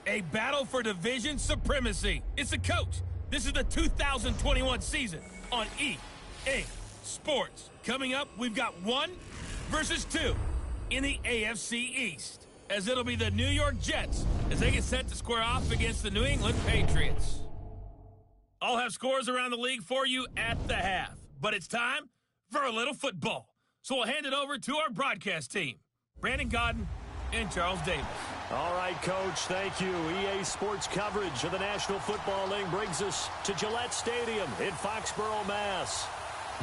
A battle for division supremacy. It's a coach. This is the 2021 season on EA Sports. Coming up, we've got 1 versus 2 in the AFC East, as it'll be the New York Jets as they get set to square off against the New England Patriots. I'll have scores around the league for you at the half, but it's time for a little football. So we'll hand it over to our broadcast team, Brandon Godden and Charles Davis. All right, Coach, thank you. EA Sports coverage of the National Football League brings us to Gillette Stadium in Foxborough, Mass.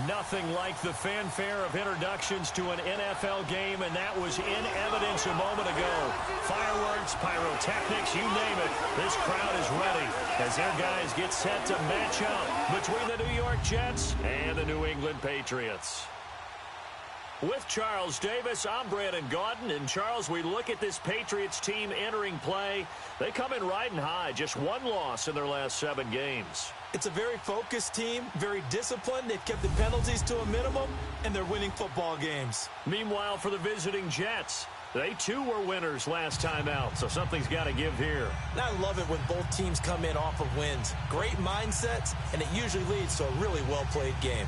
Nothing like the fanfare of introductions to an NFL game, and that was in evidence a moment ago. Fireworks, pyrotechnics, you name it. This crowd is ready as their guys get set to match up between the New York Jets and the New England Patriots. With Charles Davis, I'm Brandon Gaudin. And, Charles, we look at this Patriots team entering play. They come in riding high, just 1 loss in their last 7 games. It's a very focused team, very disciplined. They've kept the penalties to a minimum, and they're winning football games. Meanwhile, for the visiting Jets, they too were winners last time out, so something's got to give here. And I love it when both teams come in off of wins. Great mindsets, and it usually leads to a really well-played game.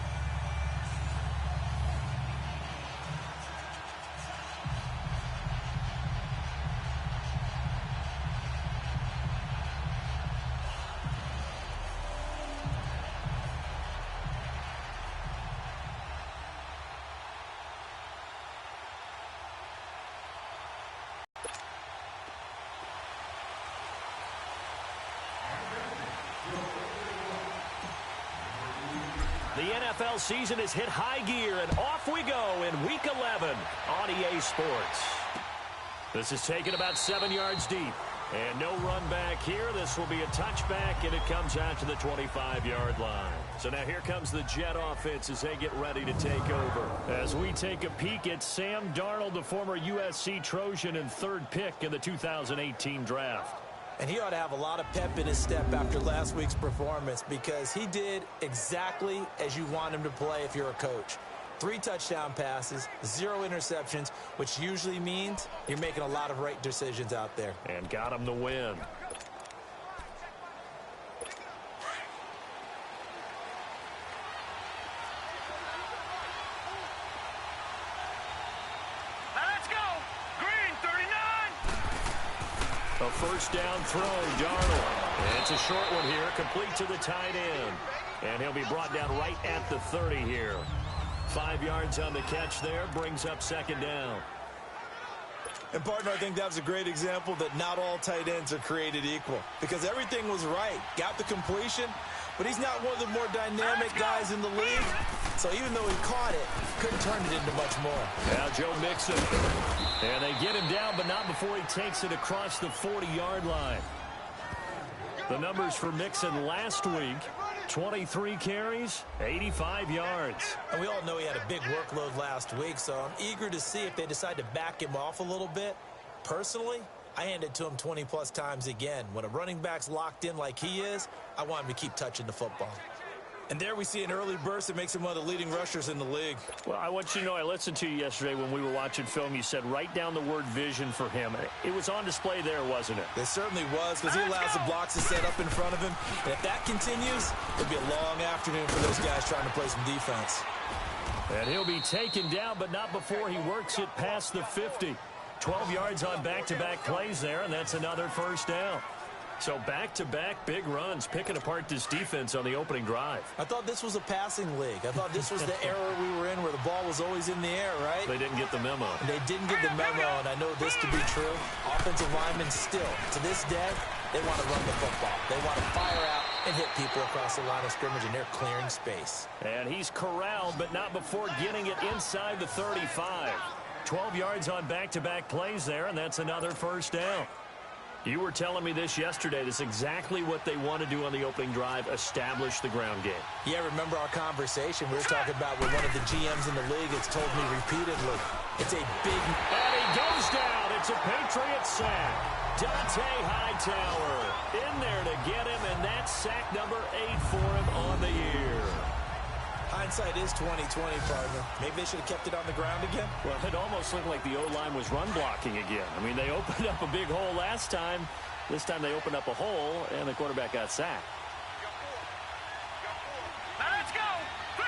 The NFL season has hit high gear, and off we go in Week 11 on EA Sports. This is taken about 7 yards deep, and no run back here. This will be a touchback, and it comes out to the 25-yard line. So now here comes the Jet offense as they get ready to take over. As we take a peek at Sam Darnold, the former USC Trojan and 3rd pick in the 2018 draft. And he ought to have a lot of pep in his step after last week's performance, because he did exactly as you want him to play if you're a coach. 3 touchdown passes, 0 interceptions, which usually means you're making a lot of right decisions out there. And got him the win. A first down throw, Darnold. And it's a short one here, complete to the tight end. And he'll be brought down right at the 30 here. 5 yards on the catch there, brings up 2nd down. And, partner, I think that was a great example that not all tight ends are created equal, because everything was right. Got the completion, but he's not one of the more dynamic guys in the league. So even though he caught it, couldn't turn it into much more. Now Joe Mixon. And they get him down, but not before he takes it across the 40-yard line. The numbers for Mixon last week: 23 carries, 85 yards. And we all know he had a big workload last week, so I'm eager to see if they decide to back him off a little bit. Personally, I hand it to him 20-plus times again. When a running back's locked in like he is, I want him to keep touching the football. And there we see an early burst that makes him one of the leading rushers in the league. Well, I want you to know, I listened to you yesterday when we were watching film. You said write down the word vision for him. It was on display there, wasn't it? It certainly was, because he allows the blocks to set up in front of him. And if that continues, it'll be a long afternoon for those guys trying to play some defense. And he'll be taken down, but not before he works it past the 50. 12 yards on back-to-back plays there, and that's another first down. So back-to-back big runs, picking apart this defense on the opening drive. I thought this was a passing league. I thought this was the era we were in where the ball was always in the air, right? They didn't get the memo. And they didn't get the memo, and I know this to be true. Offensive linemen still, to this day, they want to run the football. They want to fire out and hit people across the line of scrimmage, and they're clearing space. And he's corralled, but not before getting it inside the 35. 12 yards on back-to-back plays there, and that's another first down. You were telling me this yesterday. This is exactly what they want to do on the opening drive, establish the ground game. Yeah, remember our conversation. We were talking about with one of the GMs in the league. It's told me repeatedly. It's a big... And he goes down. It's a Patriots sack. Dante Hightower in there to get him, and that's sack number 8 for him on the year. Hindsight is 20/20, partner. Maybe they should have kept it on the ground again. Well, it almost looked like the O-line was run blocking again. I mean, they opened up a big hole last time, This time they opened up a hole, and the quarterback got sacked. Let's go. 3-19.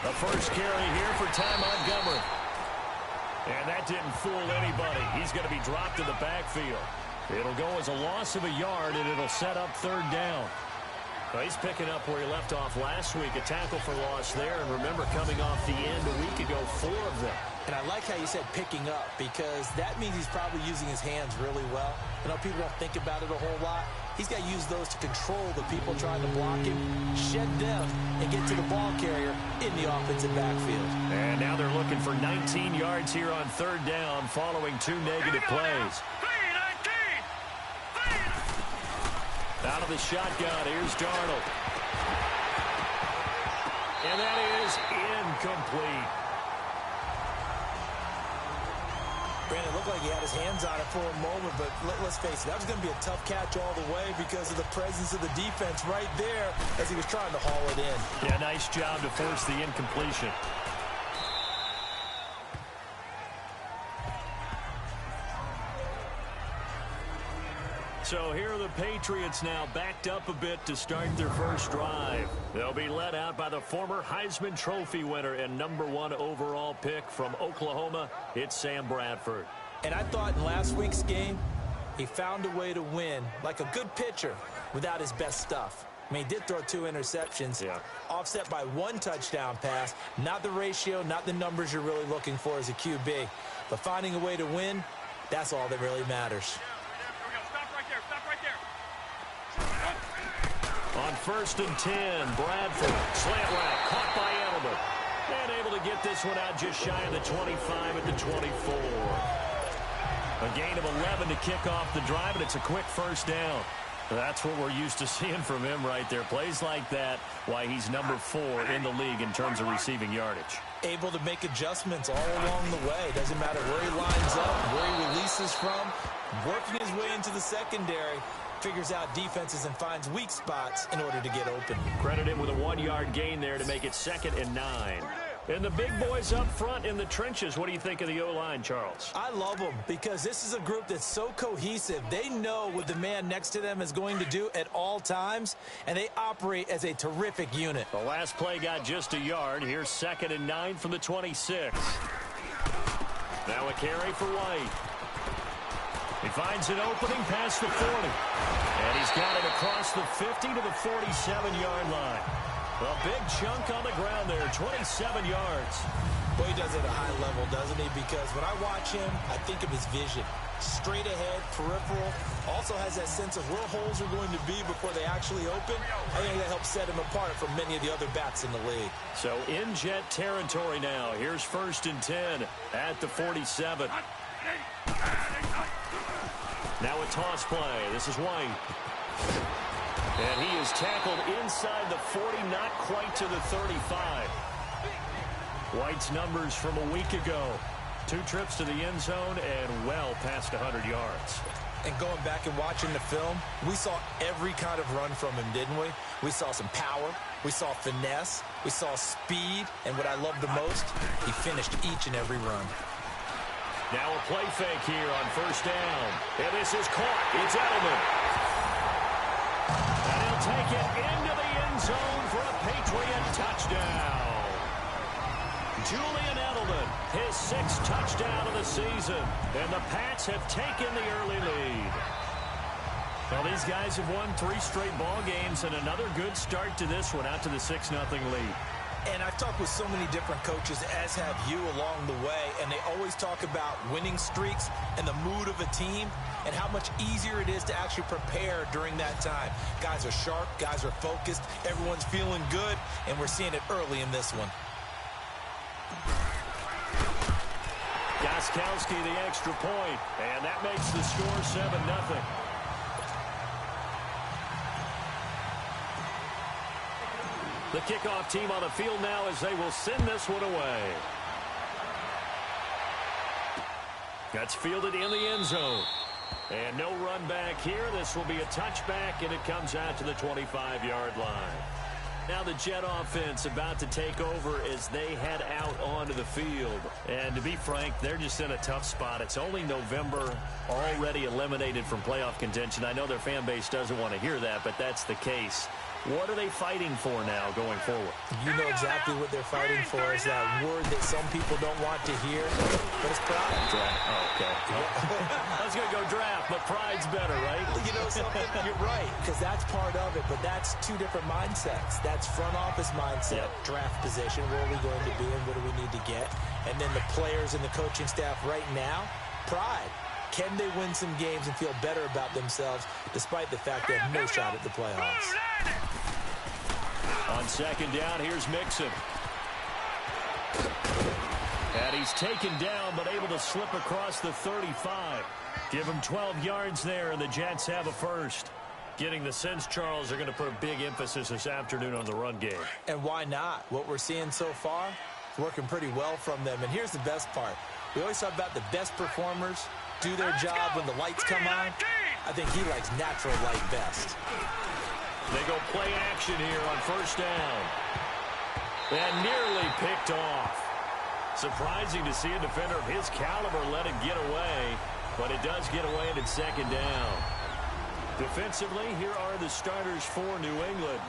The first carry here for Ty Montgomery. And that didn't fool anybody. He's going to be dropped in the backfield. It'll go as a loss of a yard, and it'll set up third down. Well, he's picking up where he left off last week, a tackle for loss there. And remember, coming off the end a week ago, 4 of them. And I like how you said picking up, because that means he's probably using his hands really well. I know people don't think about it a whole lot. He's got to use those to control the people trying to block him, shed them, and get to the ball carrier in the offensive backfield. And now they're looking for 19 yards here on third down following 2 negative plays. 3-19. Out of the shotgun, here's Darnold. And that is incomplete. Brandon, it looked like he had his hands on it for a moment, but let's face it, that was going to be a tough catch all the way because of the presence of the defense right there as he was trying to haul it in. Yeah, nice job to force the incompletion. So here are the Patriots now backed up a bit to start their first drive. They'll be led out by the former Heisman Trophy winner and #1 overall pick from Oklahoma. It's Sam Bradford. And I thought in last week's game, he found a way to win like a good pitcher without his best stuff. I mean, he did throw 2 interceptions, offset by 1 touchdown pass. Not the ratio, not the numbers you're really looking for as a QB. But finding a way to win, that's all that really matters. On 1st and 10, Bradford, slant route, caught by Edelman. And able to get this one out just shy of the 25 at the 24. A gain of 11 to kick off the drive, and it's a quick first down. That's what we're used to seeing from him right there. Plays like that, why he's #4 in the league in terms of receiving yardage. Able to make adjustments all along the way. Doesn't matter where he lines up, where he releases from. Working his way into the secondary. Figures out defenses and finds weak spots in order to get open. Credit him with a 1-yard gain there to make it 2nd and 9. And the big boys up front in the trenches. What do you think of the O-line, Charles? I love them because this is a group that's so cohesive. They know what the man next to them is going to do at all times, and they operate as a terrific unit. The last play got just a yard. Here's 2nd and 9 from the 26. Now a carry for White. He finds an opening past the 40. And he's got it across the 50 to the 47-yard line. A big chunk on the ground there, 27 yards. Boy, he does it at a high level, doesn't he? Because when I watch him, I think of his vision. Straight ahead, peripheral. Also has that sense of where holes are going to be before they actually open. I think that helps set him apart from many of the other backs in the league. So in jet territory now. Here's 1st and 10 at the 47. Now a toss play. This is White. And he is tackled inside the 40, not quite to the 35. White's numbers from a week ago. 2 trips to the end zone and well past 100 yards. And going back and watching the film, we saw every kind of run from him, didn't we? We saw some power. We saw finesse. We saw speed. And what I loved the most, he finished each and every run. Now a play fake here on 1st down. And this is caught. It's Edelman. And he'll take it into the end zone for a Patriot touchdown. Julian Edelman, his 6th touchdown of the season. And the Pats have taken the early lead. Well, these guys have won 3 straight ball games and another good start to this one out to the 6-0 lead. And I've talked with so many different coaches, as have you along the way, and they always talk about winning streaks and the mood of a team and how much easier it is to actually prepare during that time. Guys are sharp, guys are focused, everyone's feeling good, and we're seeing it early in this one. Gostkowski the extra point, and that makes the score 7-0. The kickoff team on the field now as they will send this one away. That's fielded in the end zone. And no run back here. This will be a touchback, and it comes out to the 25-yard line. Now the Jet offense about to take over as they head out onto the field. And to be frank, they're just in a tough spot. It's only November, already eliminated from playoff contention. I know their fan base doesn't want to hear that, but that's the case. What are they fighting for now going forward? You know exactly what they're fighting for is that word that some people don't want to hear, but it's pride. Draft. Oh, okay. I was going to go draft, but pride's better, right? You know something? You're right, because that's part of it, but that's two different mindsets. That's front office mindset, draft position, where are we going to be and what do we need to get? And then the players and the coaching staff right now, pride. Can they win some games and feel better about themselves despite the fact they have no shot at the playoffs? On second down, here's Mixon. And he's taken down but able to slip across the 35. Give him 12 yards there, and the Jets have a first. Getting the sense, Charles, are going to put a big emphasis this afternoon on the run game. And why not? What we're seeing so far is working pretty well from them. And here's the best part. We always talk about the best performers do their job when the lights come on. I think he likes natural light best. They go play action here on first down. And nearly picked off. Surprising to see a defender of his caliber let it get away, but it does get away and it's second down. Defensively, here are the starters for New England.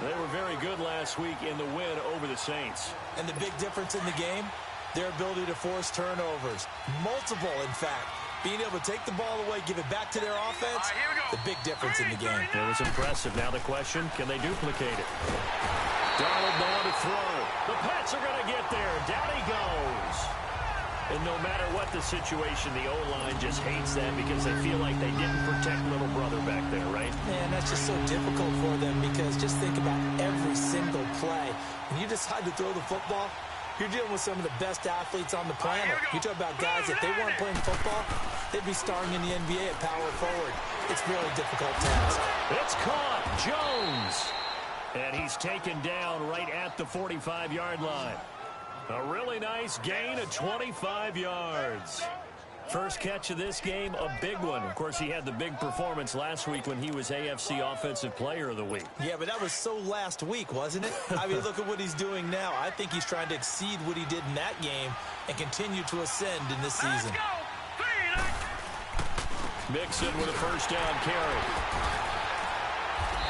They were very good last week in the win over the Saints. And the big difference in the game, their ability to force turnovers. Multiple, in fact. Being able to take the ball away, give it back to their offense, the big difference in the game. It was impressive. Now the question, can they duplicate it? Donald now to throw. The Pats are going to get there. Down he goes. And no matter what the situation, the O-line just hates that because they feel like they didn't protect little brother back there, right? Man, that's just so difficult for them because just think about every single play. When you decide to throw the football, you're dealing with some of the best athletes on the planet. You talk about guys, if they weren't playing football, they'd be starring in the NBA at power forward. It's a really difficult task. It's caught. Jones. And he's taken down right at the 45-yard line. A really nice gain of 25 yards. First catch of this game, a big one. Of course, he had the big performance last week when he was AFC Offensive Player of the Week. Yeah, but that was so last week, wasn't it? I mean, look at what he's doing now. I think he's trying to exceed what he did in that game and continue to ascend in this season. Mixon with a first down carry.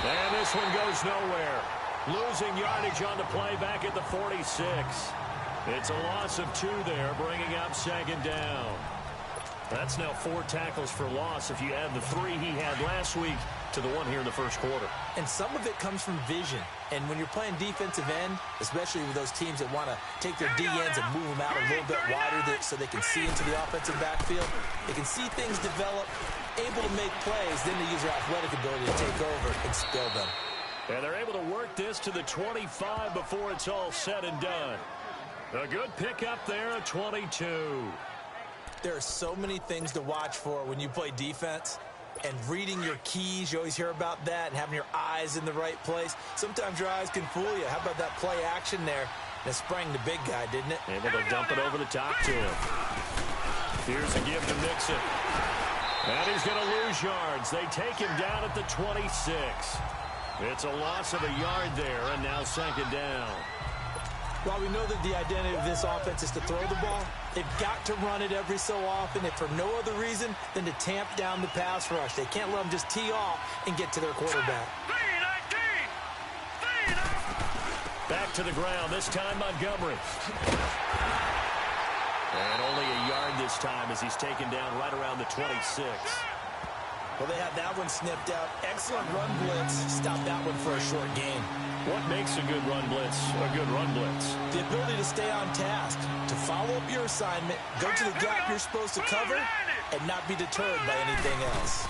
And this one goes nowhere. Losing yardage on the play back at the 46. It's a loss of 2 there, bringing up second down. That's now 4 tackles for loss if you add the 3 he had last week to the 1 here in the first quarter. And some of it comes from vision. And when you're playing defensive end, especially with those teams that want to take their D-ends and move them out a little bit wider so they can see into the offensive backfield, they can see things develop, able to make plays, then they use their athletic ability to take over and spill them. And they're able to work this to the 25 before it's all said and done. A good pickup there, 22. There are so many things to watch for when you play defense. And reading your keys, you always hear about that, and having your eyes in the right place. Sometimes your eyes can fool you. How about that play action there? And it sprang the big guy, didn't it? Able to dump it over the top to him. Here's a give to Mixon. And he's going to lose yards. They take him down at the 26. It's a loss of a yard there, and now second down. While we know that the identity of this offense is to throw the ball, they've got to run it every so often, if for no other reason than to tamp down the pass rush. They can't let them just tee off and get to their quarterback. Back to the ground, this time Montgomery. And only a yard this time as he's taken down right around the 26. Well, they had that one snipped out. Excellent run blitz. Stop that one for a short gain. What makes a good run blitz a good run blitz? The ability to stay on task, to follow up your assignment, go to the gap you're supposed to cover, and not be deterred by anything else.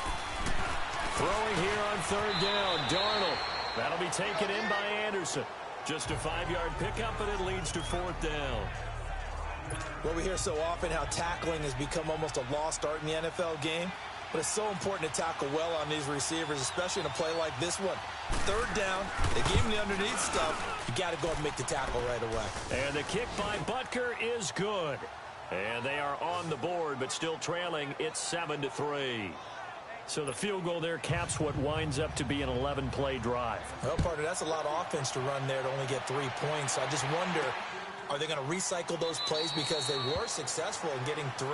Throwing here on third down, Darnold. That'll be taken in by Anderson. Just a 5-yard pickup, and it leads to fourth down. Well, we hear so often how tackling has become almost a lost art in the NFL game. But it's so important to tackle well on these receivers, especially in a play like this one. Third down, they gave him the underneath stuff. You got to go and make the tackle right away. And the kick by Butker is good. And they are on the board, but still trailing. It's 7-3. So the field goal there caps what winds up to be an 11-play drive. Well, partner, that's a lot of offense to run there to only get 3 points. I just wonder, are they going to recycle those plays because they were successful in getting 3?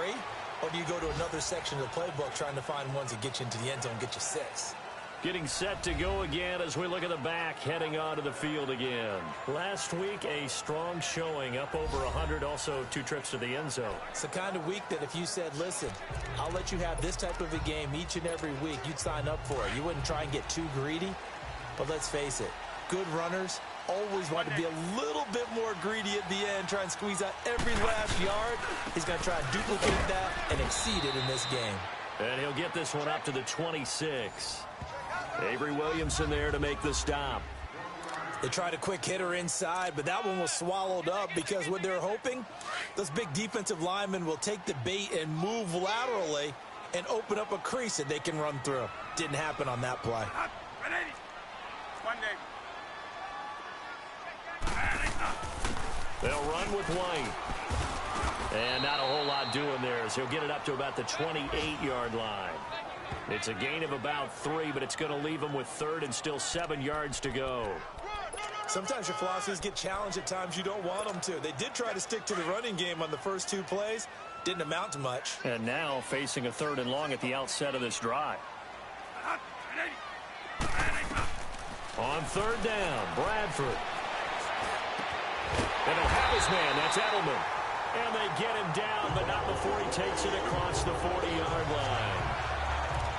Or do you go to another section of the playbook trying to find ones that get you into the end zone and get you 6? Getting set to go again as we look at the back, heading onto the field again. Last week, a strong showing, up over 100, also 2 trips to the end zone. It's the kind of week that if you said, listen, I'll let you have this type of a game each and every week, you'd sign up for it. You wouldn't try and get too greedy. But let's face it, good runners always want to be a little bit more greedy at the end, try and squeeze out every last yard. He's going to try and duplicate that and exceed it in this game. And he'll get this one up to the 26. Avery Williamson there to make the stop. They tried a quick hitter inside, but that one was swallowed up because what they're hoping, those big defensive linemen will take the bait and move laterally and open up a crease that they can run through. Didn't happen on that play. They'll run with White. And not a whole lot doing there as he'll get it up to about the 28-yard line. It's a gain of about 3, but it's going to leave him with 3rd and still 7 yards to go. Sometimes your philosophies get challenged at times you don't want them to. They did try to stick to the running game on the first 2 plays. Didn't amount to much. And now facing a 3rd and long at the outset of this drive. On 3rd down, Bradford. And he'll have his man. That's Edelman. And they get him down, but not before he takes it across the 40-yard line.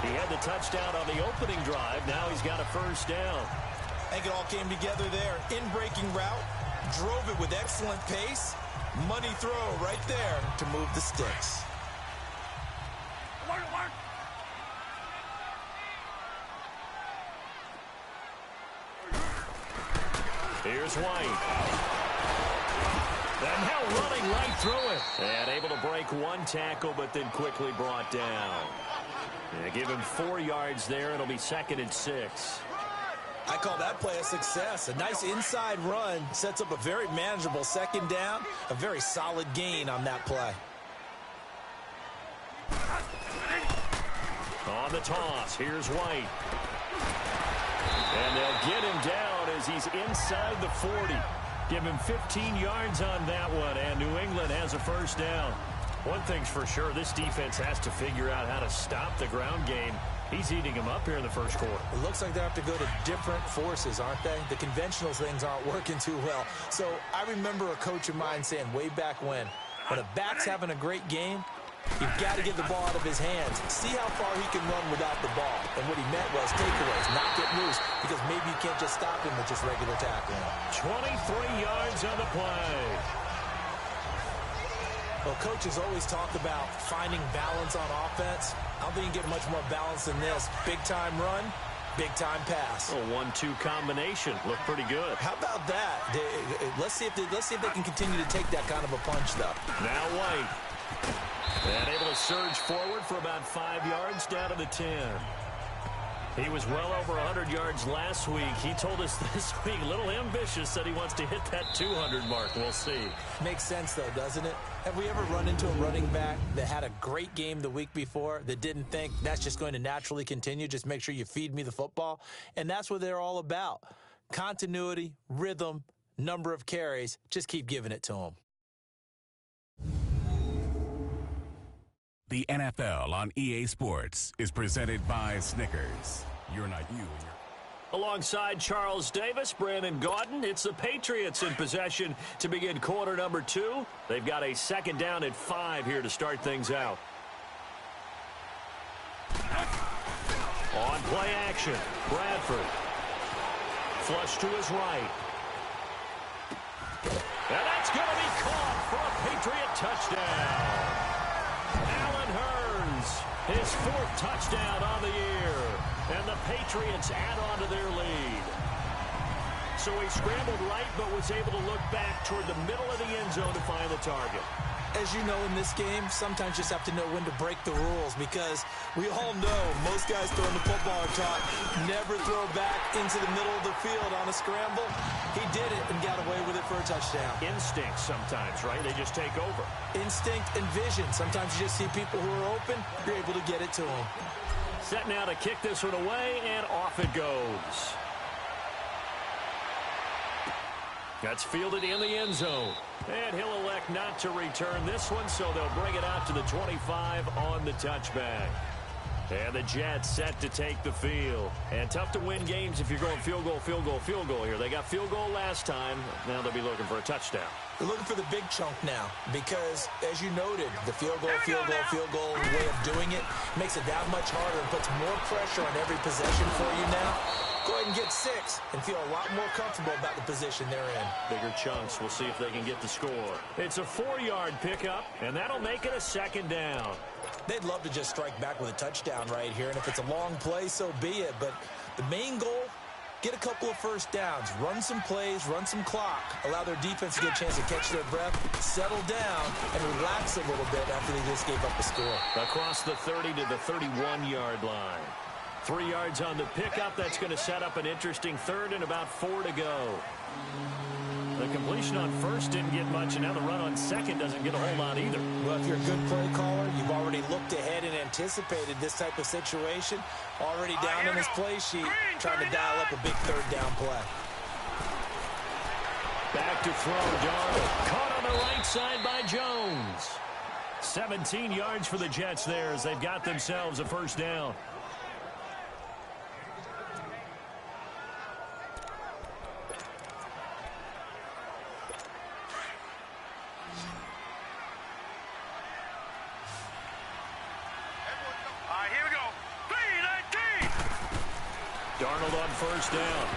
He had the touchdown on the opening drive. Now he's got a 1st down. I think it all came together there. In-breaking route, drove it with excellent pace. Money throw right there to move the sticks. Here's White. And now running right through it. And able to break 1 tackle, but then quickly brought down. And give him 4 yards there. It'll be 2nd and 6. I call that play a success. A nice inside run sets up a very manageable 2nd down. A very solid gain on that play. On the toss, here's White. And they'll get him down as he's inside the 40. Give him 15 yards on that one, and New England has a 1st down. One thing's for sure, this defense has to figure out how to stop the ground game. He's eating them up here in the 1st quarter. It looks like they have to go to different forces, aren't they? The conventional things aren't working too well. So I remember a coach of mine saying way back when a back's having a great game, you've got to get the ball out of his hands. See how far he can run without the ball. And what he meant was takeaways, not get loose, because maybe you can't just stop him with just regular tackling. 23 yards on the play. Well, coaches always talk about finding balance on offense. I don't think you can get much more balance than this. Big-time run, big-time pass. A 1-2 combination. Looked pretty good. How about that? Let's see if they can continue to take that kind of a punch, though. Now White. And able to surge forward for about 5 yards down to the 10. He was well over 100 yards last week. He told us this week, a little ambitious, said he wants to hit that 200 mark. We'll see. Makes sense, though, doesn't it? Have we ever run into a running back that had a great game the week before that didn't think that's just going to naturally continue? Just make sure you feed me the football. And that's what they're all about. Continuity, rhythm, number of carries. Just keep giving it to them. The NFL on EA Sports is presented by Snickers. You're not you. Alongside Charles Davis, Brandon Gaudin, it's the Patriots in possession to begin quarter number 2. They've got a 2nd down and 5 here to start things out. On play action, Bradford. Flush to his right. And that's going to be caught for a Patriot touchdown. Allen Hurns, his 4th touchdown on the year. And the Patriots add on to their lead. So he scrambled right, but was able to look back toward the middle of the end zone to find the target. As you know, in this game, sometimes you just have to know when to break the rules, because we all know most guys throwing the football are taught never throw back into the middle of the field on a scramble. He did it and got away with it for a touchdown. Instinct sometimes, right? They just take over. Instinct and vision. Sometimes you just see people who are open, you're able to get it to them. Set now to kick this one away, and off it goes. That's fielded in the end zone. And he'll elect not to return this one, so they'll bring it out to the 25 on the touchback. And the Jets set to take the field. And tough to win games if you're going field goal, field goal, field goal here. They got field goal last time. Now they'll be looking for a touchdown. They're looking for the big chunk now because, as you noted, the field goal way of doing it makes it that much harder and puts more pressure on every possession for you now. Go ahead and get 6 and feel a lot more comfortable about the position they're in. Bigger chunks. We'll see if they can get the score. It's a 4-yard pickup, and that'll make it a 2nd down. They'd love to just strike back with a touchdown right here, and if it's a long play, so be it. But the main goal, get a couple of first downs, run some plays, run some clock, allow their defense to get a chance to catch their breath, settle down, and relax a little bit after they just gave up a score. Across the 30 to the 31-yard line. 3 yards on the pickup. That's going to set up an interesting 3rd and about 4 to go. The completion on 1st didn't get much, and now the run on 2nd doesn't get a whole lot either. Well, if you're a good play caller, you've already looked ahead and anticipated this type of situation. Already down in his play sheet, trying to dial up a big 3rd down play. Back to throw, Darnold. Caught on the right side by Jones. 17 yards for the Jets there as they've got themselves a 1st down. Darnold on 1st down.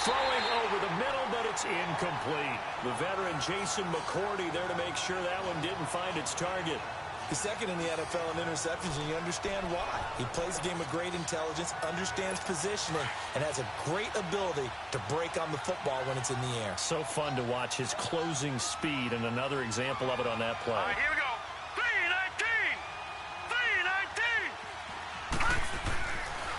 Throwing over the middle, but it's incomplete. The veteran Jason McCourty there to make sure that one didn't find its target. He's 2nd in the NFL in interceptions, and you understand why. He plays a game of great intelligence, understands positioning, and has a great ability to break on the football when it's in the air. So fun to watch his closing speed, and another example of it on that play. Here we go. 319. 319.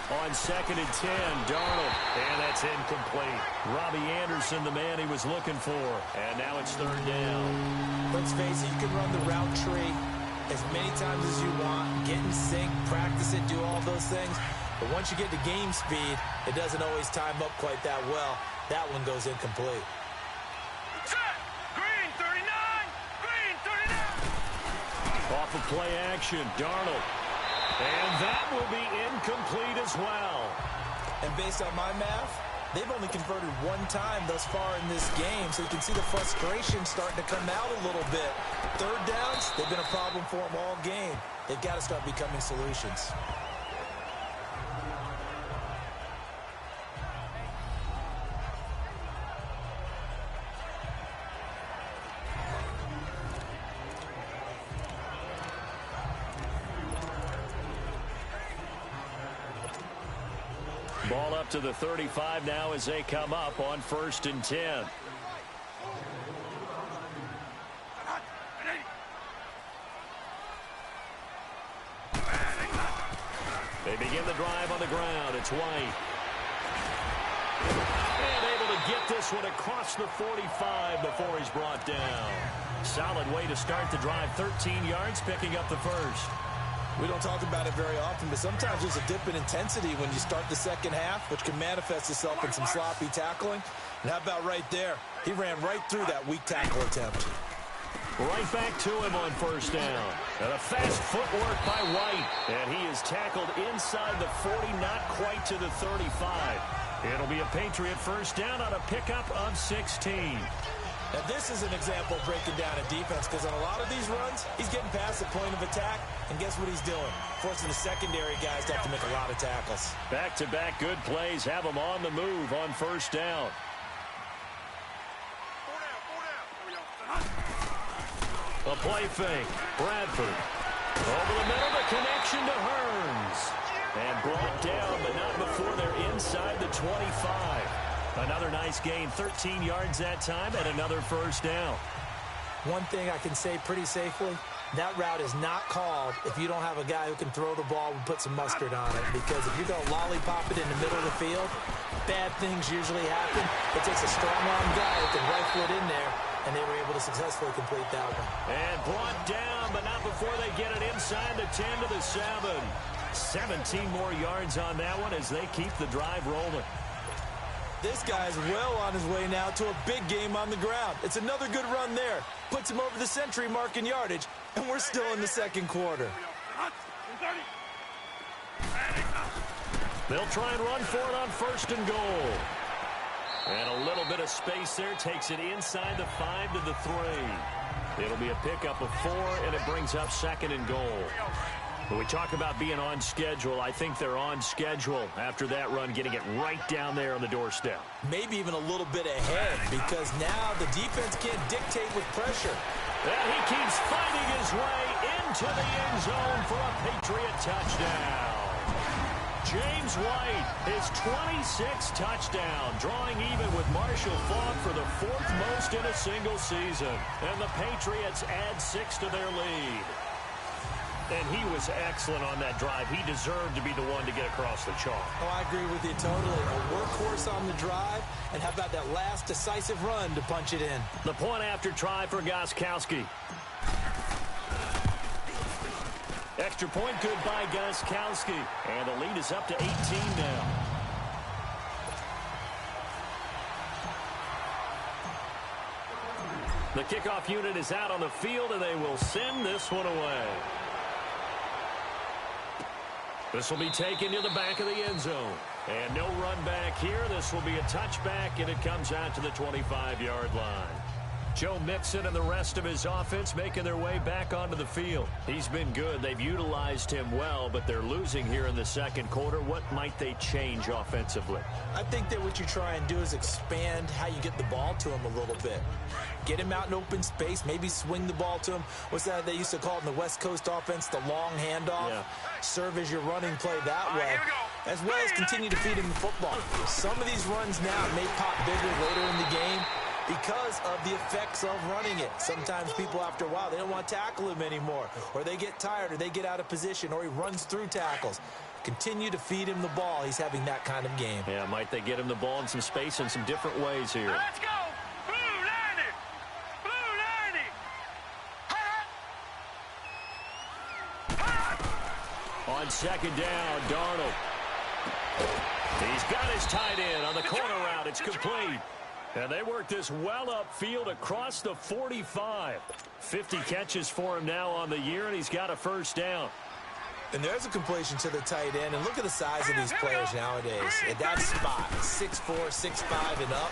On 2nd and 10, Darnold. And that's incomplete. Robbie Anderson, the man he was looking for. And now it's 3rd down. Let's face it, you can run the route tree as many times as you want, get in sync, practice it, do all those things. But once you get to game speed, it doesn't always time up quite that well. That one goes incomplete. Set. Green 39. Green 39. Off of play action, Darnold. And that will be incomplete as well. And based on my math, they've only converted 1 time thus far in this game, so you can see the frustration starting to come out a little bit. 3rd downs, they've been a problem for them all game. They've got to start becoming solutions. Ball up to the 35 now as they come up on 1st and 10. They begin the drive on the ground. It's White. And able to get this one across the 45 before he's brought down. Solid way to start the drive. 13 yards, picking up the 1st. We don't talk about it very often, but sometimes there's a dip in intensity when you start the 2nd half, which can manifest itself in some sloppy tackling. And how about right there? He ran right through that weak tackle attempt. Right back to him on 1st down. And a fast footwork by White. And he is tackled inside the 40, not quite to the 35. It'll be a Patriot 1st down on a pickup of 16. Now, this is an example of breaking down a defense because on a lot of these runs, he's getting past the point of attack, and guess what he's doing? Forcing the secondary guys to have to make a lot of tackles. Back-to-back good plays have them on the move on 1st down. A play fake. Bradford. Over the middle, the connection to Hearns. And brought down, but not before they're inside the 25. Another nice gain, 13 yards that time, and another 1st down. One thing I can say pretty safely, that route is not called if you don't have a guy who can throw the ball and put some mustard on it. Because if you're going to lollipop it in the middle of the field, bad things usually happen. It takes a strong-arm guy who can rifle it in there, and they were able to successfully complete that one. And brought down, but not before they get it inside the 10 to the 7. 17 more yards on that one as they keep the drive rolling. This guy's well on his way now to a big game on the ground. It's another good run there. Puts him over the century mark in yardage, and we're still in the second quarter. They'll try and run for it on 1st and goal. And a little bit of space there takes it inside the 5 to the 3. It'll be a pickup of 4, and it brings up 2nd and goal. When we talk about being on schedule, I think they're on schedule after that run, getting it right down there on the doorstep. Maybe even a little bit ahead, because now the defense can't dictate with pressure. And he keeps fighting his way into the end zone for a Patriot touchdown. James White, his 26th touchdown, drawing even with Marshall Faulk for the 4th most in a single season. And the Patriots add 6 to their lead. And he was excellent on that drive. He deserved to be the one to get across the chalk. Oh, I agree with you totally. A workhorse on the drive, and how about that last decisive run to punch it in? The point after try for Gostkowski. Extra point good by Gostkowski. And the lead is up to 18 now. The kickoff unit is out on the field, and they will send this one away. This will be taken to the back of the end zone. And no run back here. This will be a touchback, and it comes out to the 25-yard line. Joe Mixon and the rest of his offense making their way back onto the field. He's been good. They've utilized him well, but they're losing here in the second quarter. What might they change offensively? I think that what you try and do is expand how you get the ball to him a little bit. Get him out in open space, maybe swing the ball to him. What's that they used to call it in the West Coast offense, the long handoff? Yeah. Serve as your running play that way, as well as continue to feed him the football. Some of these runs now may pop bigger later in the game because of the effects of running it. Sometimes people, after a while, they don't want to tackle him anymore, or they get tired, or they get out of position, or he runs through tackles. Continue to feed him the ball. He's having that kind of game. Yeah, might they get him the ball in some space in some different ways here. Let's go! Blue 90! Blue 90! On 2nd down, Darnold. He's got his tight end on the corner route. It's complete. And they work this well upfield across the 45. 50 catches for him now on the year, and he's got a 1st down. And there's a completion to the tight end. And look at the size of these players nowadays. At that spot, 6'4", 6'5", and up.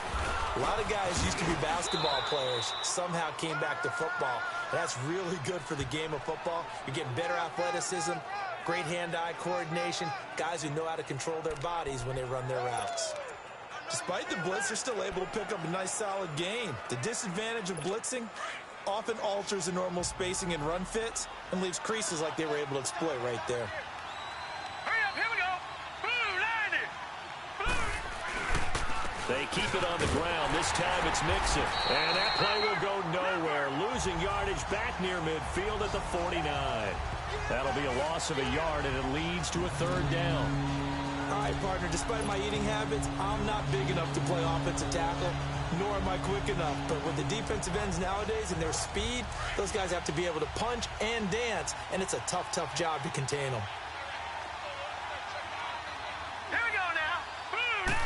A lot of guys used to be basketball players. Somehow came back to football. And that's really good for the game of football. You're getting better athleticism, great hand-eye coordination, guys who know how to control their bodies when they run their routes. Despite the blitz, they're still able to pick up a nice, solid gain. The disadvantage of blitzing often alters the normal spacing and run fits and leaves creases like they were able to exploit right there. Hurry up, here we go! Blue 90! Blue! They keep it on the ground. This time it's Mixon. And that play will go nowhere. Losing yardage back near midfield at the 49. That'll be a loss of a yard, and it leads to a 3rd down. All right, partner, despite my eating habits, I'm not big enough to play offensive tackle, nor am I quick enough. But with the defensive ends nowadays and their speed, those guys have to be able to punch and dance, and it's a tough, tough job to contain them. Here we go now! Blue 90!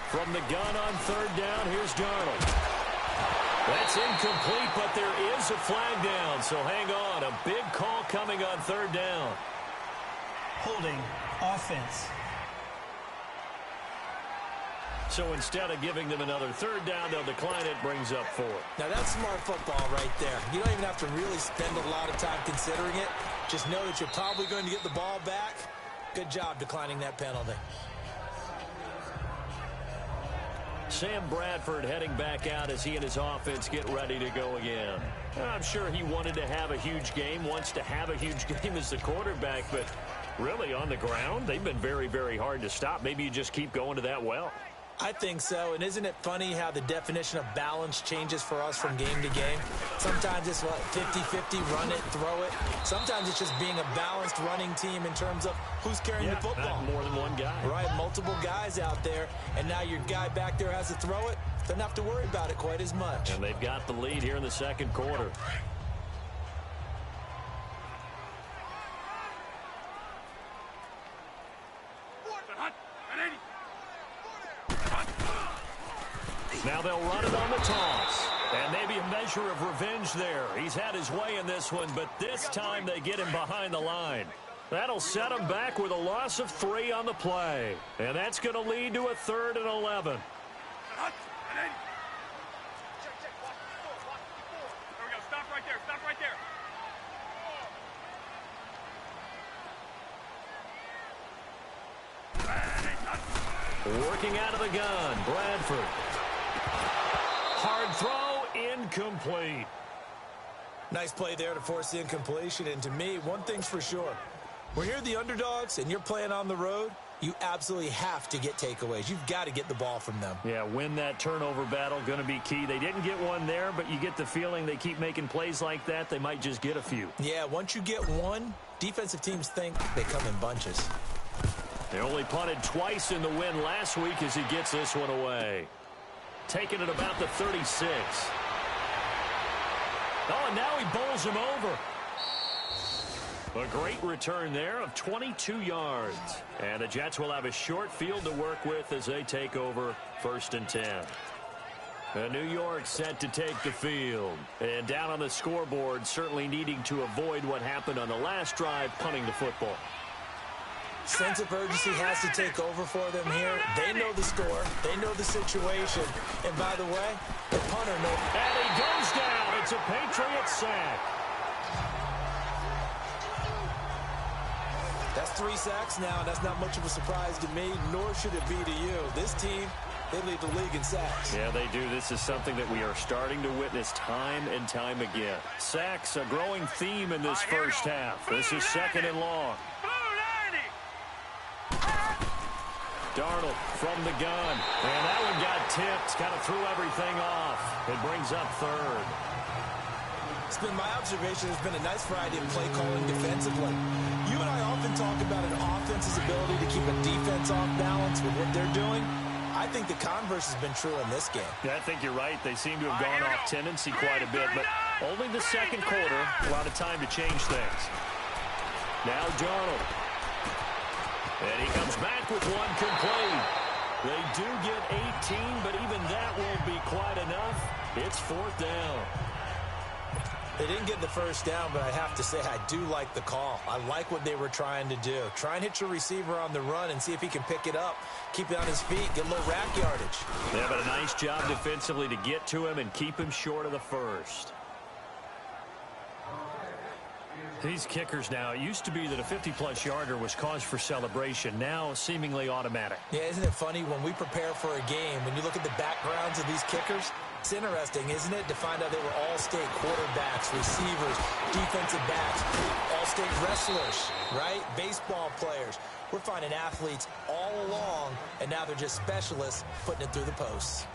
From the gun on 3rd down, here's Darnold. That's incomplete, but there is a flag down, so hang on. A big call coming on 3rd down. Holding offense. So instead of giving them another 3rd down, they'll decline it, brings up 4. Now that's smart football right there. You don't even have to really spend a lot of time considering it. Just know that you're probably going to get the ball back. Good job declining that penalty. Sam Bradford heading back out as he and his offense get ready to go again. I'm sure he wanted to have a huge game, wants to have a huge game as the quarterback, but really on the ground, they've been very, very hard to stop. Maybe you just keep going to that well. I think so, and isn't it funny how the definition of balance changes for us from game to game? Sometimes it's 50-50, run it, throw it. Sometimes it's just being a balanced running team in terms of who's carrying the football. Not more than one guy. Right, multiple guys out there, and now your guy back there has to throw it. Doesn't have to worry about it quite as much. And they've got the lead here in the second quarter. they'll run it on the toss. And maybe a measure of revenge there. He's had his way in this one, but this time they get him behind the line. That'll set him back with a loss of 3 on the play. And that's going to lead to a 3rd and 11. Working out of the gun, Bradford. Hard throw, incomplete. Nice play there to force the incompletion. And to me, one thing's for sure. When you're the underdogs and you're playing on the road, you absolutely have to get takeaways. You've got to get the ball from them. Yeah, win that turnover battle, going to be key. They didn't get one there, but you get the feeling they keep making plays like that, they might just get a few. Yeah, once you get one, defensive teams think they come in bunches. They only punted twice in the win last week as he gets this one away. Taking it about the 36. Oh, and now he bowls him over. A great return there of 22 yards. And the Jets will have a short field to work with as they take over 1st and 10. And New York set to take the field. And down on the scoreboard, certainly needing to avoid what happened on the last drive, punting the football. Sense of urgency has to take over for them here. They know the score. They know the situation. And by the way, the punter knows. And he goes down. It's a Patriots sack. That's 3 sacks now. That's not much of a surprise to me, nor should it be to you. This team, they lead the league in sacks. Yeah, they do. This is something that we are starting to witness time and time again. Sacks, a growing theme in this first half. This is 2nd and long. Darnold from the gun. And that one got tipped. Kind of threw everything off. It brings up 3rd. It's been my observation. There's been a nice variety of play calling defensively. You and I often talk about an offense's ability to keep a defense off balance with what they're doing. I think the converse has been true in this game. Yeah, I think you're right. They seem to have gone off tendency quite a bit, but only the 2nd quarter. A lot of time to change things. Now Darnold. And he comes back with one complete. They do get 18, but even that won't be quite enough. It's 4th down. They didn't get the first down, but I have to say I do like the call. I like what they were trying to do. Try and hit your receiver on the run and see if he can pick it up. Keep it on his feet. Get a little rack yardage. They have a nice job defensively to get to him and keep him short of the first. These kickers now, it used to be that a 50-plus yarder was cause for celebration. Now, seemingly automatic. Yeah, isn't it funny when we prepare for a game, when you look at the backgrounds of these kickers, it's interesting, isn't it, to find out they were all-state quarterbacks, receivers, defensive backs, all-state wrestlers, right? Baseball players. We're finding athletes all along, and now they're just specialists putting it through the posts.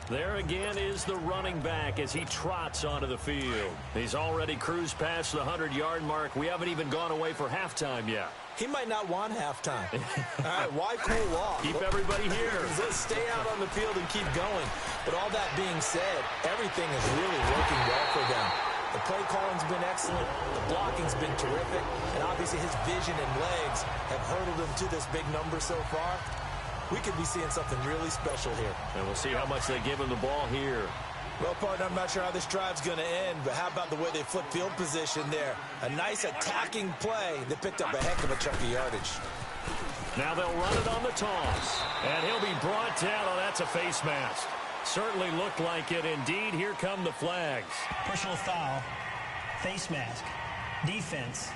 There again is the running back as he trots onto the field. He's already cruised past the 100-yard mark. We haven't even gone away for halftime yet. He might not want halftime. All right, why cool off? Keep everybody here. Let's stay out on the field and keep going. But all that being said, everything is really working well for them. The play calling's been excellent. The blocking's been terrific. And obviously his vision and legs have hurdled him to this big number so far. We could be seeing something really special here. And we'll see how much they give him the ball here. Well, partner, I'm not sure how this drive's going to end, but how about the way they flip field position there? A nice attacking play. They picked up a heck of a chunk of yardage. Now they'll run it on the toss. And he'll be brought down. Oh, that's a face mask. Certainly looked like it. Indeed, here come the flags. Personal foul, face mask, defense.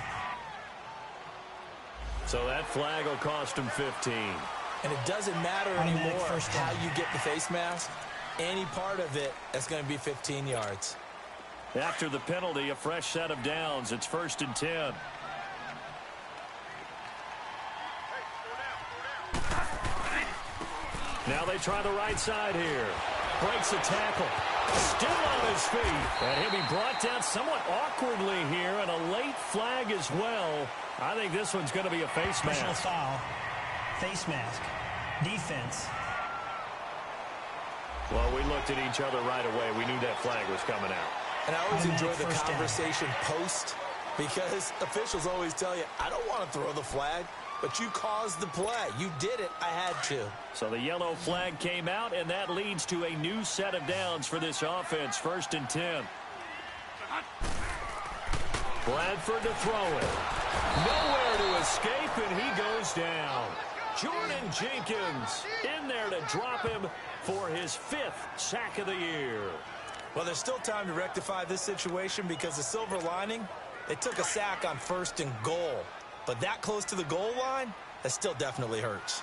So that flag will cost him 15. And it doesn't matter anymore how you get the face mask. Any part of it, that's going to be 15 yards. After the penalty, a fresh set of downs. It's 1st and 10. Now they try the right side here. Breaks a tackle. Still on his feet. And he'll be brought down somewhat awkwardly here. And a late flag as well. I think this one's going to be a face mask. Personal foul, face mask, defense. Well, we looked at each other right away. We knew that flag was coming out. And I always enjoy the conversation post because officials always tell you, I don't want to throw the flag. but you caused the play. You did it. I had to. So the yellow flag came out, and that leads to a new set of downs for this offense. 1st and 10. Bradford to throw it. Nowhere to escape, and he goes down. Jordan Jenkins in there to drop him for his 5th sack of the year. Well, there's still time to rectify this situation because the silver lining, they took a sack on 1st and goal. But that close to the goal line, that still definitely hurts.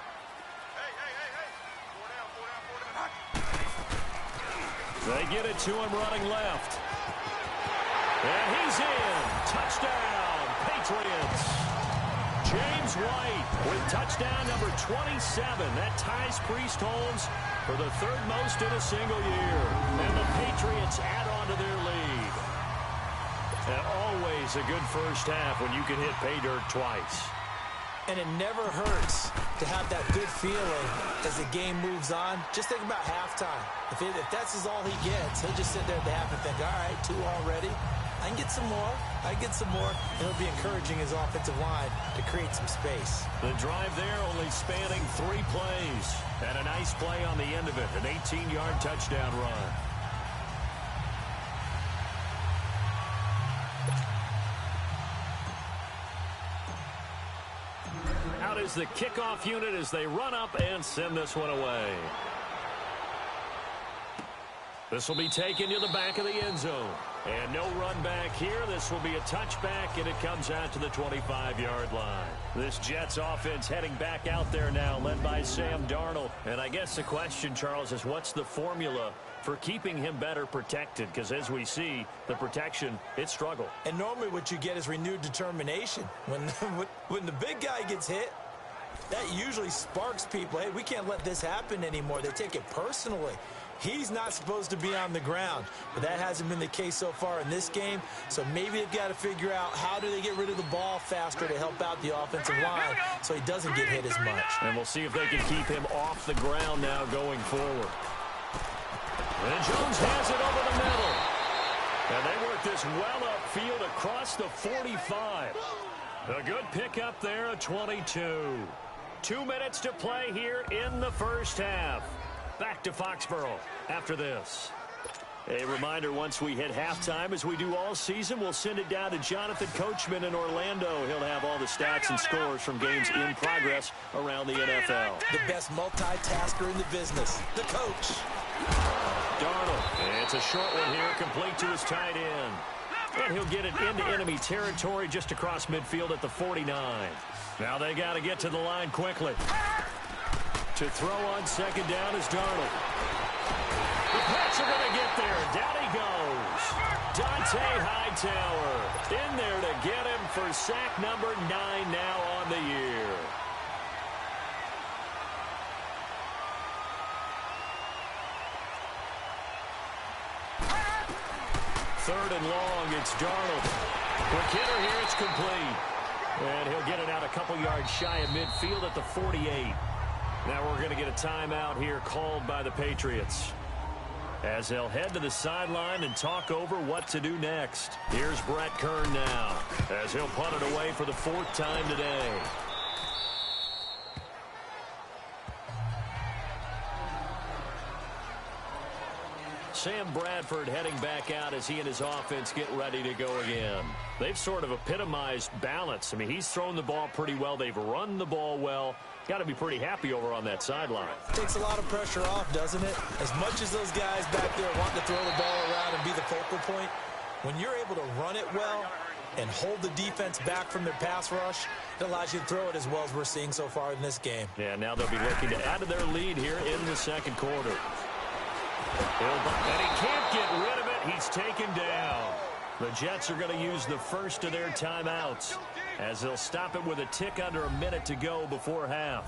They get it to him running left. And he's in. Touchdown, Patriots. James White with touchdown number 27. That ties Priest Holmes for the 3rd most in a single year. And the Patriots add on to their lead. And always a good first half when you can hit pay dirt twice. And it never hurts to have that good feeling as the game moves on. Just think about halftime. If that's all he gets, he'll just sit there at the half and think, all right, 2 already. I can get some more. I can get some more. And it'll be encouraging his offensive line to create some space. The drive there only spanning 3 plays. And a nice play on the end of it. An 18-yard touchdown run. Out is the kickoff unit as they run up and send this one away. This will be taken to the back of the end zone. And no run back here. This will be a touchback, and it comes out to the 25-yard line. This Jets offense heading back out there now, led by Sam Darnold. And I guess the question, Charles, is what's the formula for keeping him better protected? Because as we see, the protection, it struggled. And normally what you get is renewed determination. When the big guy gets hit, that usually sparks people. Hey, we can't let this happen anymore. They take it personally. He's not supposed to be on the ground, but that hasn't been the case so far in this game. So maybe they've got to figure out how do they get rid of the ball faster to help out the offensive line so he doesn't get hit as much. And we'll see if they can keep him off the ground now going forward. And Jones has it over the middle. And they work this well upfield across the 45. A good pickup there, a 22. 2 minutes to play here in the first half. Back to Foxborough after this. A reminder, once we hit halftime, as we do all season, we'll send it down to Jonathan Coachman in Orlando. He'll have all the stats and scores from games in progress around the NFL. The best multitasker in the business, the coach. Darnold. It's a short one here, complete to his tight end. And he'll get it into enemy territory just across midfield at the 49. Now they got to get to the line quickly. To throw on 2nd down is Darnold. The Pats are going to get there. Down he goes. Dante Hightower in there to get him for sack number 9 now on the year. Third and long, it's Darnold. Quick hitter here, it's complete. And he'll get it out a couple yards shy of midfield at the 48. Now we're going to get a timeout here called by the Patriots, as they'll head to the sideline and talk over what to do next. Here's Brett Kern now, as he'll punt it away for the 4th time today. Sam Bradford heading back out as he and his offense get ready to go again. They've sort of epitomized balance. I mean, he's thrown the ball pretty well. They've run the ball well. Got to be pretty happy over on that sideline. Takes a lot of pressure off, doesn't it? As much as those guys back there want to throw the ball around and be the focal point, when you're able to run it well and hold the defense back from their pass rush, it allows you to throw it as well as we're seeing so far in this game. Yeah, now they'll be looking to add to their lead here in the 2nd quarter. And he can't get rid of it. He's taken down. The Jets are going to use the first of their timeouts, as they'll stop it with a tick under a minute to go before half.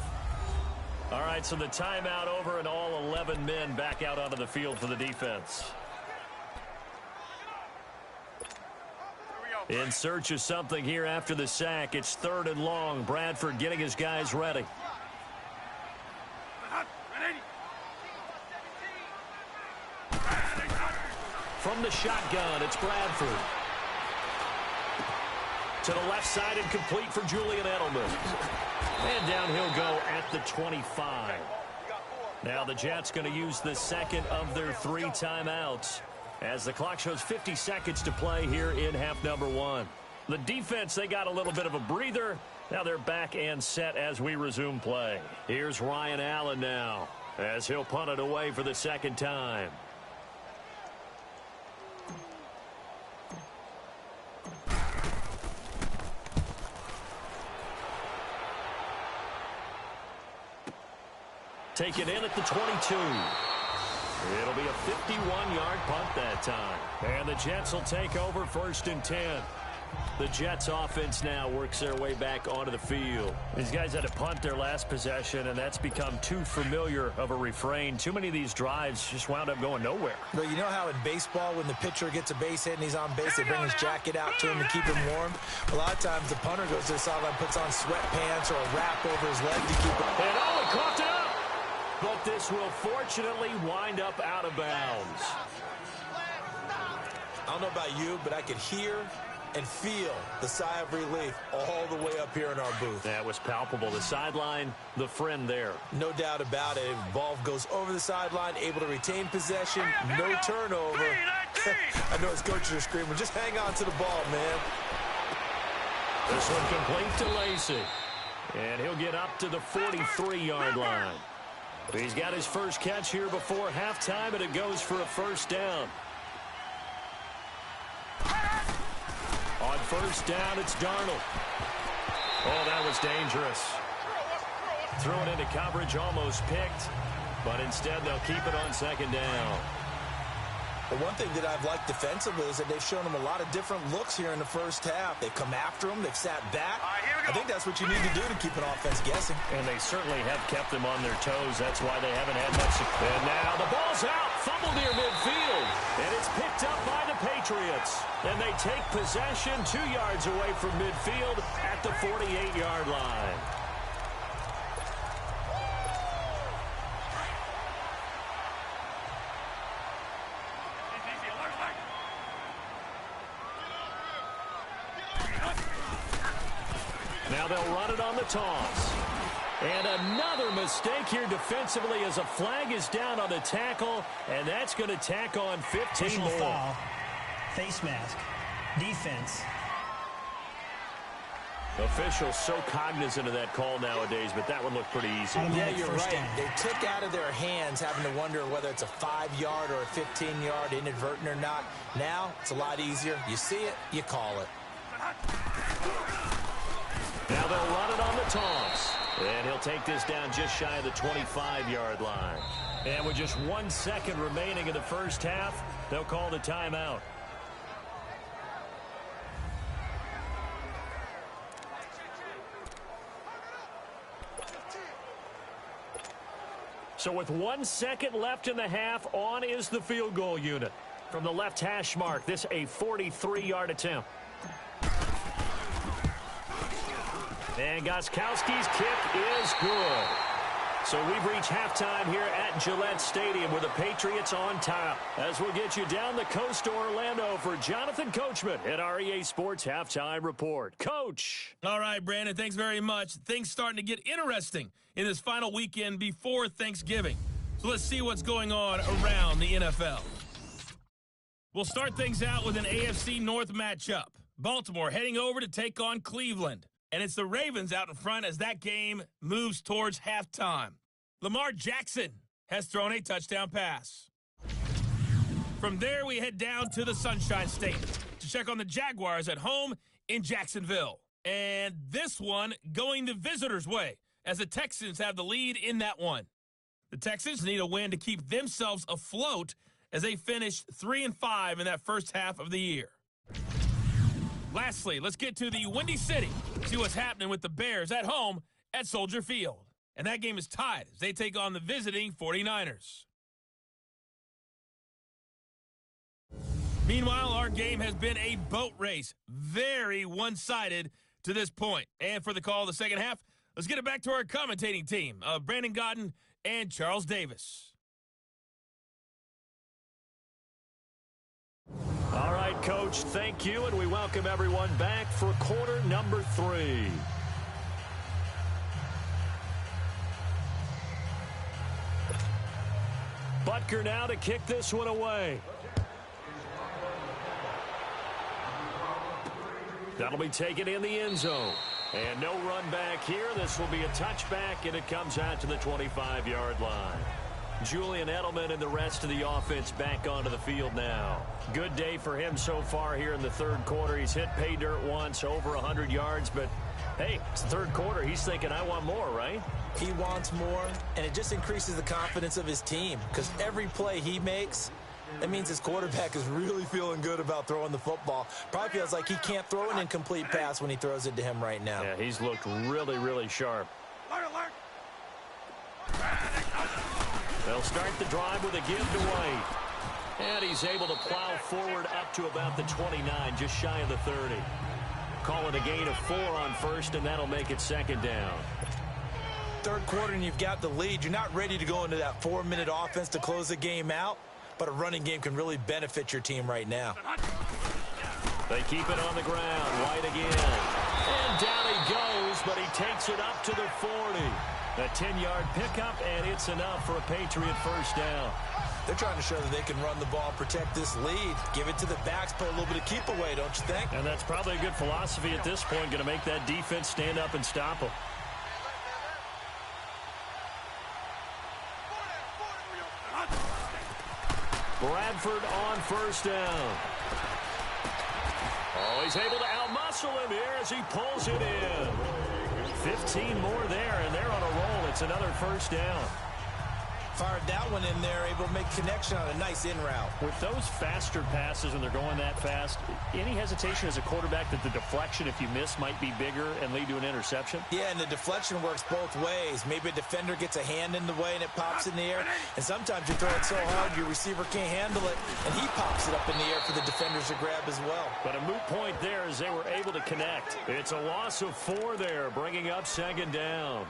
All right, so the timeout over and all 11 men back out onto the field for the defense. In search of something here after the sack. It's 3rd and long. Bradford getting his guys ready. From the shotgun, it's Bradford. To the left side and complete for Julian Edelman. And down he'll go at the 25. Now the Jets going to use the second of their 3 timeouts as the clock shows 50 seconds to play here in half number 1. The defense, they got a little bit of a breather. Now they're back and set as we resume play. Here's Ryan Allen now as he'll punt it away for the second time. Taken in at the 22. It'll be a 51-yard punt that time. And the Jets will take over 1st and 10. The Jets offense now works their way back onto the field. These guys had to punt their last possession, and that's become too familiar of a refrain. Too many of these drives just wound up going nowhere. But you know how in baseball, when the pitcher gets a base hit and he's on base, they bring his jacket out to him to keep him warm? A lot of times the punter goes to the sideline, puts on sweatpants or a wrap over his leg to keep him. And he coughed it up! But this will fortunately wind up out of bounds. I don't know about you, but I could hear and feel the sigh of relief all the way up here in our booth. That was palpable. The sideline, the friend there. No doubt about it. Ball goes over the sideline, able to retain possession, no turnover. I know his coaches are screaming, just hang on to the ball, man. This one complete to Lacey. And he'll get up to the 43-yard line. He's got his first catch here before halftime, and it goes for a first down. On first down, it's Darnold. Oh, that was dangerous. Threw it into coverage, almost picked, but instead they'll keep it on second down. The one thing that I've liked defensively is that they've shown him a lot of different looks here in the first half. They've come after him. They've sat back. I think that's what you need to do to keep an offense guessing. And they certainly have kept them on their toes. That's why they haven't had much success. And now the ball's out. Fumble near midfield. And it's picked up by the Patriots. And they take possession 2 yards away from midfield at the 48-yard line. Now they'll run it on the toss. And another mistake here defensively as a flag is down on the tackle, and that's going to tack on 15 more. Foul. Face mask. Defense. Officials so cognizant of that call nowadays, but that one looked pretty easy. Yeah, you're right. They took out of their hands having to wonder whether it's a 5-yard or a 15-yard inadvertent or not. Now it's a lot easier. You see it, you call it. Now they'll run it on the toss. And he'll take this down just shy of the 25-yard line. And with just 1 second remaining in the first half, they'll call the timeout. So with 1 second left in the half, on is the field goal unit. From the left hash mark, this a 43-yard attempt. And Gostkowski's kick is good. So we've reached halftime here at Gillette Stadium with the Patriots on top. As we'll get you down the coast to Orlando for Jonathan Coachman at our EA Sports Halftime Report. Coach. All right, Brandon, thanks very much. Things starting to get interesting in this final weekend before Thanksgiving. So let's see what's going on around the NFL. We'll start things out with an AFC North matchup. Baltimore heading over to take on Cleveland. And it's the Ravens out in front as that game moves towards halftime. Lamar Jackson has thrown a touchdown pass. From there, we head down to the Sunshine State to check on the Jaguars at home in Jacksonville. And this one going the visitors' way as the Texans have the lead in that one. The Texans need a win to keep themselves afloat as they finish 3-5 in that first half of the year. Lastly, let's get to the Windy City. See what's happening with the Bears at home at Soldier Field. And that game is tied as they take on the visiting 49ers. Meanwhile, our game has been a boat race. Very one-sided to this point. And for the call of the second half, let's get it back to our commentating team of Brandon Godden and Charles Davis. All right, Coach, thank you, and we welcome everyone back for quarter number 3. Butker now to kick this one away. That'll be taken in the end zone. And no run back here. This will be a touchback, and it comes out to the 25-yard line. Julian Edelman and the rest of the offense back onto the field now. Good day for him so far here in the third quarter. He's hit pay dirt once, over 100 yards, but hey, it's the third quarter. He's thinking, I want more, right? He wants more, and it just increases the confidence of his team because every play he makes, that means his quarterback is really feeling good about throwing the football. Probably feels like he can't throw an incomplete pass when he throws it to him right now. Yeah, he's looked really, really sharp. They'll start the drive with a give to White. And he's able to plow forward up to about the 29, just shy of the 30. Call it a gain of 4 on first, and that'll make it second down. Third quarter, and you've got the lead. You're not ready to go into that 4-minute offense to close the game out, but a running game can really benefit your team right now. They keep it on the ground. White again. And down he goes, but he takes it up to the 40. A 10-yard pickup, and it's enough for a Patriot first down. They're trying to show that they can run the ball, protect this lead, give it to the backs, put a little bit of keep away, don't you think? And that's probably a good philosophy at this point, going to make that defense stand up and stop them. Bradford on first down. Oh, he's able to outmuscle him here as he pulls it in. 15 more there, and they're on a roll. It's another first down. Fired that one in there, able to make connection on a nice in route. With those faster passes and they're going that fast, any hesitation as a quarterback that the deflection, if you miss, might be bigger and lead to an interception? Yeah, and the deflection works both ways. Maybe a defender gets a hand in the way and it pops in the air. And sometimes you throw it so hard your receiver can't handle it, and he pops it up in the air for the defenders to grab as well. But a moot point there as they were able to connect. It's a loss of 4 there, bringing up second down.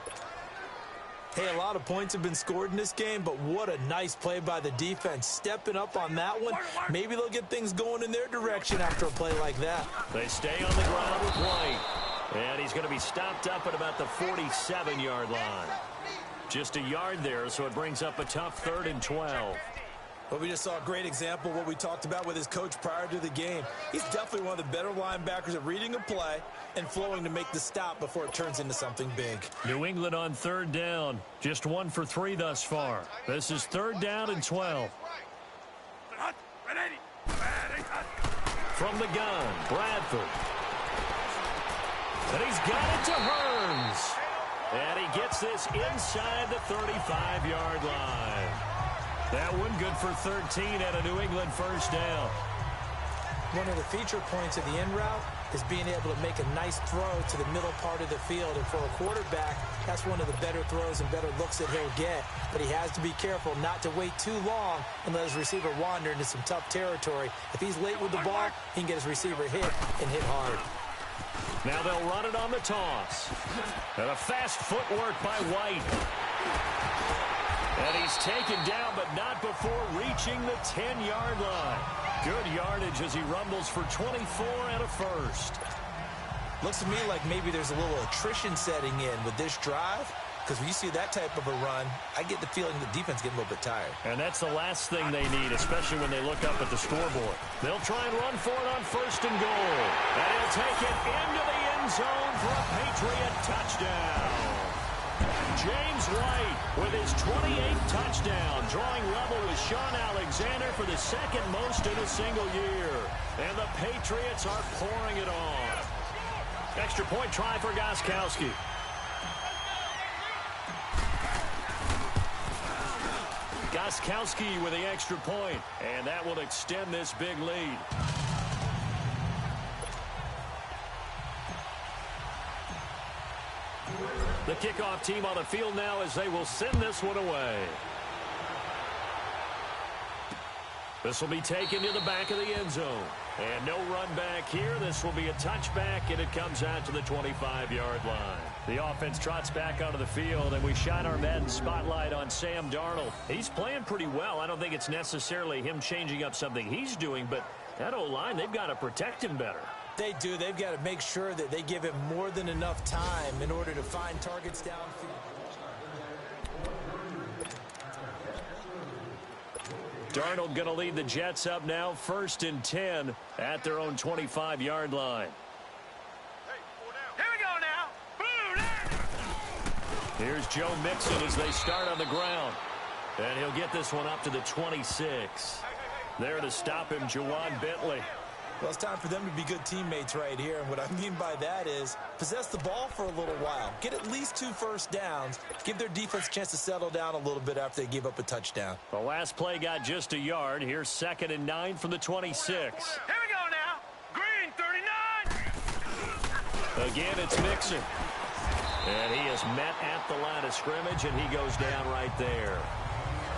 Hey, a lot of points have been scored in this game, but what a nice play by the defense. Stepping up on that one, maybe they'll get things going in their direction after a play like that. They stay on the ground with White. And he's going to be stopped up at about the 47-yard line. Just a yard there, so it brings up a tough 3rd and 12. Well, we just saw a great example of what we talked about with his coach prior to the game. He's definitely one of the better linebackers at reading a play and flowing to make the stop before it turns into something big. New England on 3rd down. Just 1 for 3 thus far. This is 3rd down and 12. From the gun, Bradford. And he's got it to Hearns. And he gets this inside the 35-yard line. That one good for 13 and a New England first down. One of the feature points of the in route is being able to make a nice throw to the middle part of the field. And for a quarterback, that's one of the better throws and better looks that he'll get. But he has to be careful not to wait too long and let his receiver wander into some tough territory. If he's late with the ball, he can get his receiver hit and hit hard. Now they'll run it on the toss. And a fast footwork by White. And he's taken down, but not before reaching the 10-yard line. Good yardage as he rumbles for 24 and a first. Looks to me like maybe there's a little attrition setting in with this drive. Because when you see that type of a run, I get the feeling the defense getting a little bit tired. And that's the last thing they need, especially when they look up at the scoreboard. They'll try and run for it on 1st and goal. And he'll take it into the end zone for a Patriot touchdown. James White with his 28th touchdown, drawing level with Sean Alexander for the 2nd most in a single year. And the Patriots are pouring it on. Extra point try for Gostkowski. Gostkowski with the extra point, and that will extend this big lead. The kickoff team on the field now as they will send this one away. This will be taken to the back of the end zone. And no run back here. This will be a touchback, and it comes out to the 25-yard line. The offense trots back onto the field, and we shine our Madden spotlight on Sam Darnold. He's playing pretty well. I don't think it's necessarily him changing up something he's doing, but That O-line, they've got to protect him better. They do. They've got to make sure that they give him more than enough time in order to find targets downfield. Darnold going to lead the Jets up now, 1st and 10 at their own 25-yard line. Here we go now. Boom! Here's Joe Mixon as they start on the ground. And he'll get this one up to the 26. There to stop him, Juwan Bentley. Well, it's time for them to be good teammates right here. And what I mean by that is possess the ball for a little while. Get at least 2 first downs. Give their defense a chance to settle down a little bit after they give up a touchdown. The last play got just a yard. Here's 2nd and 9 from the 26. Here we go now. Green 39. Again, it's Mixon. And he is met at the line of scrimmage, and he goes down right there.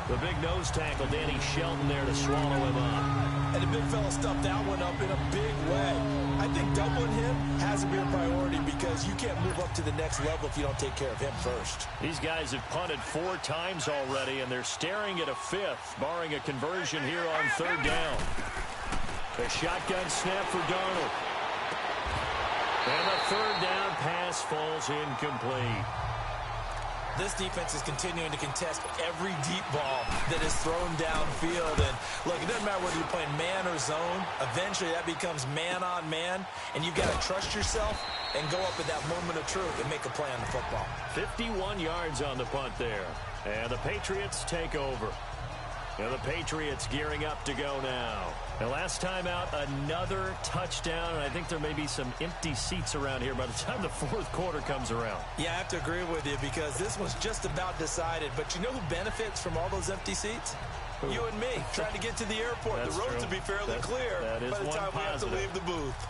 The big nose tackle, Danny Shelton, there to swallow him up. And the big fella stuffed that one up in a big way. I think doubling him has to be a priority because you can't move up to the next level if you don't take care of him first. These guys have punted 4 times already, and they're staring at a 5th, barring a conversion here on 3rd down. A shotgun snap for Darnold. And the 3rd down pass falls incomplete. This defense is continuing to contest every deep ball that is thrown downfield. And look, it doesn't matter whether you're playing man or zone. Eventually, that becomes man on man. And you've got to trust yourself and go up at that moment of truth and make a play on the football. 51 yards on the punt there. And the Patriots take over. And the Patriots gearing up to go now. And last time out, another touchdown. And I think there may be some empty seats around here by the time the 4th quarter comes around. Yeah, I have to agree with you because this was just about decided. But you know who benefits from all those empty seats? Who? You and me, trying to get to the airport. That's the roads true. will be fairly clear that is by the time we have to leave the booth.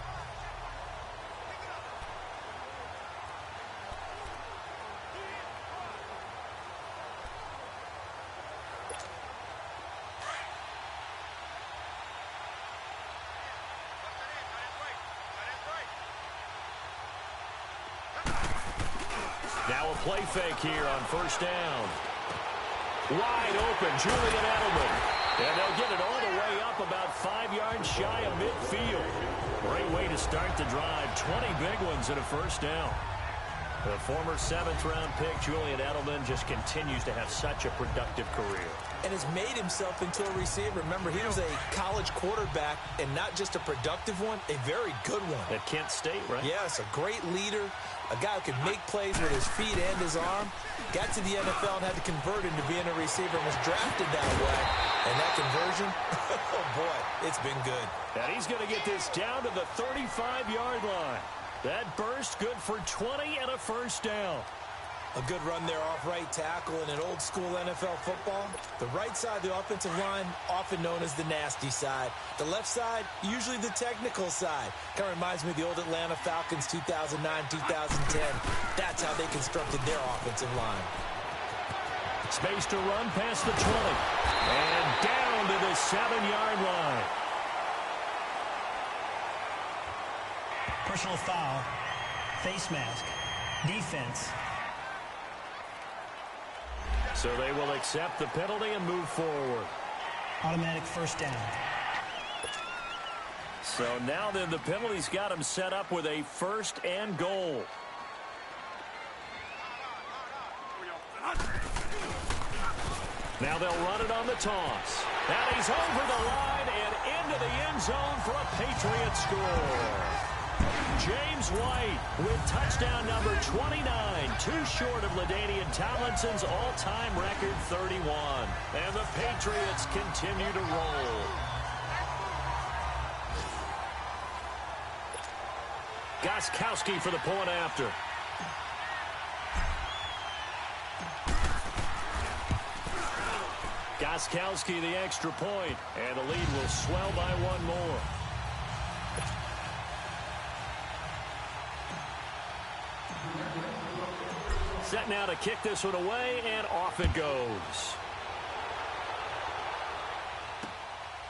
Now a play fake here on 1st down. Wide open, Julian Edelman. And they'll get it all the way up about 5 yards shy of midfield. Great way to start the drive. 20 big ones and a 1st down. The former 7th-round pick, Julian Edelman, just continues to have such a productive career. And has made himself into a receiver. Remember, he was a college quarterback, and not just a productive one, a very good one. At Kent State, right? Yes, a great leader, a guy who could make plays with his feet and his arm. Got to the NFL and had to convert into being a receiver and was drafted that way. And that conversion, oh boy, it's been good. And he's going to get this down to the 35-yard line. That burst good for 20 and a 1st down. A good run there off right tackle in an old-school NFL football. The right side of the offensive line, often known as the nasty side. The left side, usually the technical side. Kind of reminds me of the old Atlanta Falcons 2009, 2010. That's how they constructed their offensive line. Space to run past the 20. And down to the 7-yard line. Personal foul. Face mask. Defense. So they will accept the penalty and move forward. Automatic 1st down. So now then the penalty's got him set up with a 1st and goal. Now they'll run it on the toss. And he's over the line and into the end zone for a Patriots score. James White with touchdown number 29, too short of LaDainian Tomlinson's all-time record 31. And the Patriots continue to roll. Gostkowski for the point after. Gostkowski the extra point, and the lead will swell by 1 more. Set now to kick this one away, and off it goes.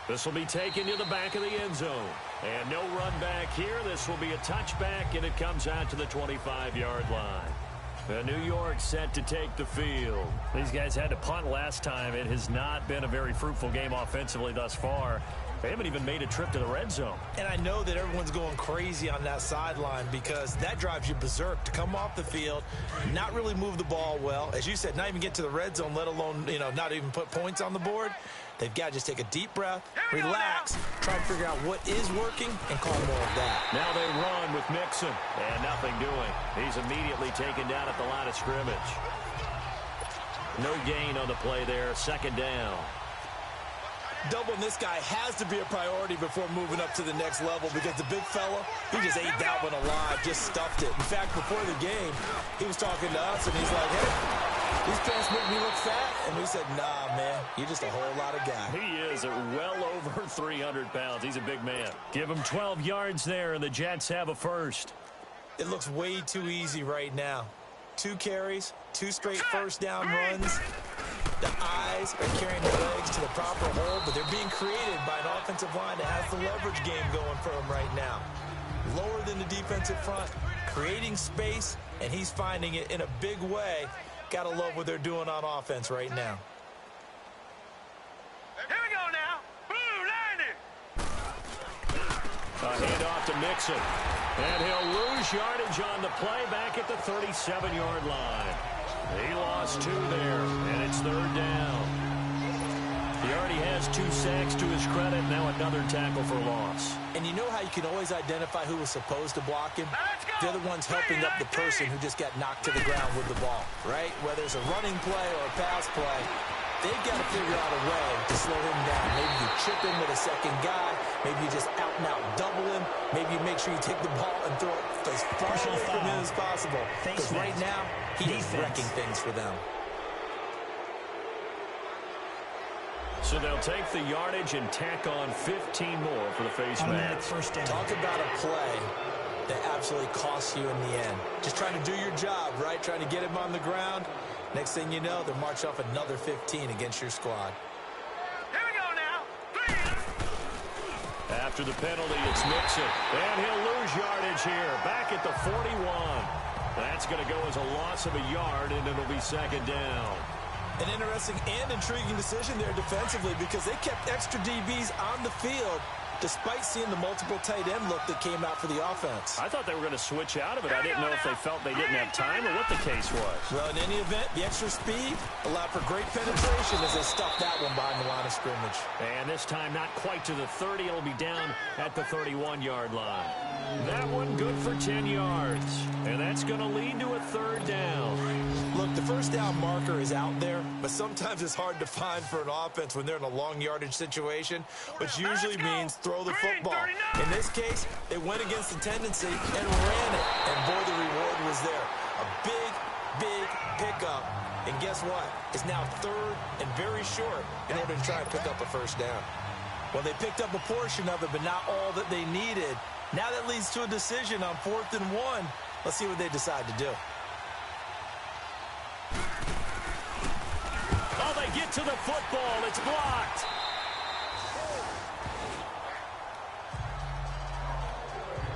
This will be taken to the back of the end zone. And no run back here. This will be a touchback, and it comes out to the 25-yard line. New York set to take the field. These guys had to punt last time. It has not been a very fruitful game offensively thus far. They haven't even made a trip to the red zone. And I know that everyone's going crazy on that sideline because that drives you berserk to come off the field, not really move the ball well. As you said, not even get to the red zone, let alone, not even put points on the board. They've got to just take a deep breath, relax, try and figure out what is working, and call more of that. Now they run with Mixon, and nothing doing. He's immediately taken down at the line of scrimmage. No gain on the play there, second down. Doubling this guy has to be a priority before moving up to the next level because the big fella, he just ate that one alive, just stuffed it. In fact, before the game, he was talking to us, and he's like, hey, these pants make me look fat. And we said, nah, man, you're just a whole lot of guy. He is well over 300 pounds. He's a big man. Give him 12 yards there, and the Jets have a first. It looks way too easy right now. 2 carries, 2 straight first down runs. The eyes are carrying the legs to the proper hole, but they're being created by an offensive line that has the leverage game going for them right now. Lower than the defensive front, creating space, and he's finding it in a big way. Gotta love what they're doing on offense right now. Here we go now. Blue 90. A handoff to Mixon. And he'll lose yardage on the play back at the 37-yard line. He lost 2 there, and it's third down. He already has 2 sacks to his credit, now another tackle for loss. And you know how you can always identify who was supposed to block him? They're the ones helping up the person who just got knocked to the ground with the ball, right? Whether it's a running play or a pass play, they've got to figure out a way to slow him down. Maybe you chip him with a second guy. Maybe you just out-and-out double him. Maybe you make sure you take the ball and throw it as far away from him as possible. Because right now, he is wrecking things for them. So they'll take the yardage and tack on 15 more for the face mask. Talk about a play that absolutely costs you in the end. Just trying to do your job, right? Trying to get him on the ground. Next thing you know, they'll march off another 15 against your squad. Here we go now. After the penalty, it's Mixon. And he'll lose yardage here. Back at the 41. That's going to go as a loss of a yard, and it'll be second down. An interesting and intriguing decision there defensively because they kept extra DBs on the field despite seeing the multiple tight end look that came out for the offense. I thought they were going to switch out of it. I didn't know if they felt they didn't have time or what the case was. Well, in any event, the extra speed allowed for great penetration as they stuffed that one behind the line of scrimmage. And this time not quite to the 30. It'll be down at the 31-yard line. That one good for 10 yards. And that's going to lead to a third down. Look, the first down marker is out there, but sometimes it's hard to find for an offense when they're in a long yardage situation, which usually means throw the football. In this case, they went against the tendency and ran it. And boy, the reward was there. A big, big pickup. And guess what? It's now third and very short in order to try and pick up a first down. Well, they picked up a portion of it, but not all that they needed. Now that leads to a decision on 4th and 1. Let's see what they decide to do. Oh, they get to the football. It's blocked.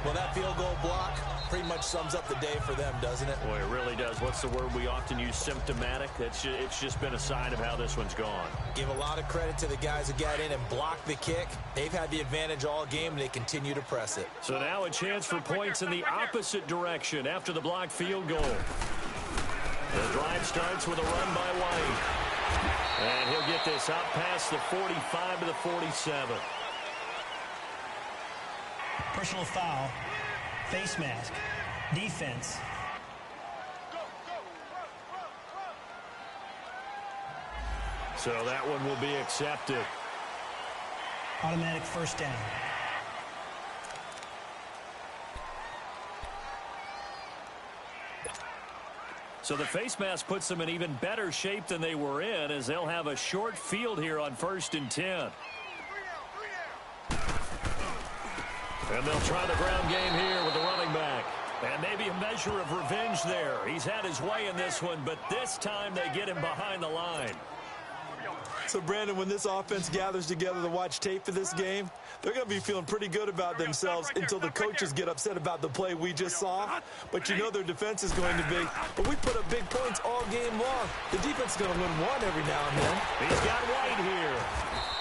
Well, that field goal block pretty much sums up the day for them, doesn't it? Boy, it really does. What's the word we often use? Symptomatic. It's just been a sign of how this one's gone. Give a lot of credit to the guys who got in and blocked the kick. They've had the advantage all game, and they continue to press it. So now a chance for points in the opposite direction after the blocked field goal. The drive starts with a run by White. And he'll get this out past the 45 to the 47. Personal foul, face mask, defense. So that one will be accepted. Automatic first down. So the face mask puts them in even better shape than they were in as they'll have a short field here on 1st and 10. And they'll try the ground game here with the running back. And maybe a measure of revenge there. He's had his way in this one, but this time they get him behind the line. So, Brandon, when this offense gathers together to watch tape for this game, they're going to be feeling pretty good about themselves until the coaches get upset about the play we just saw. But you know their defense is going to be, but we put up big points all game long. The defense is going to win one every now and then. He's got White here.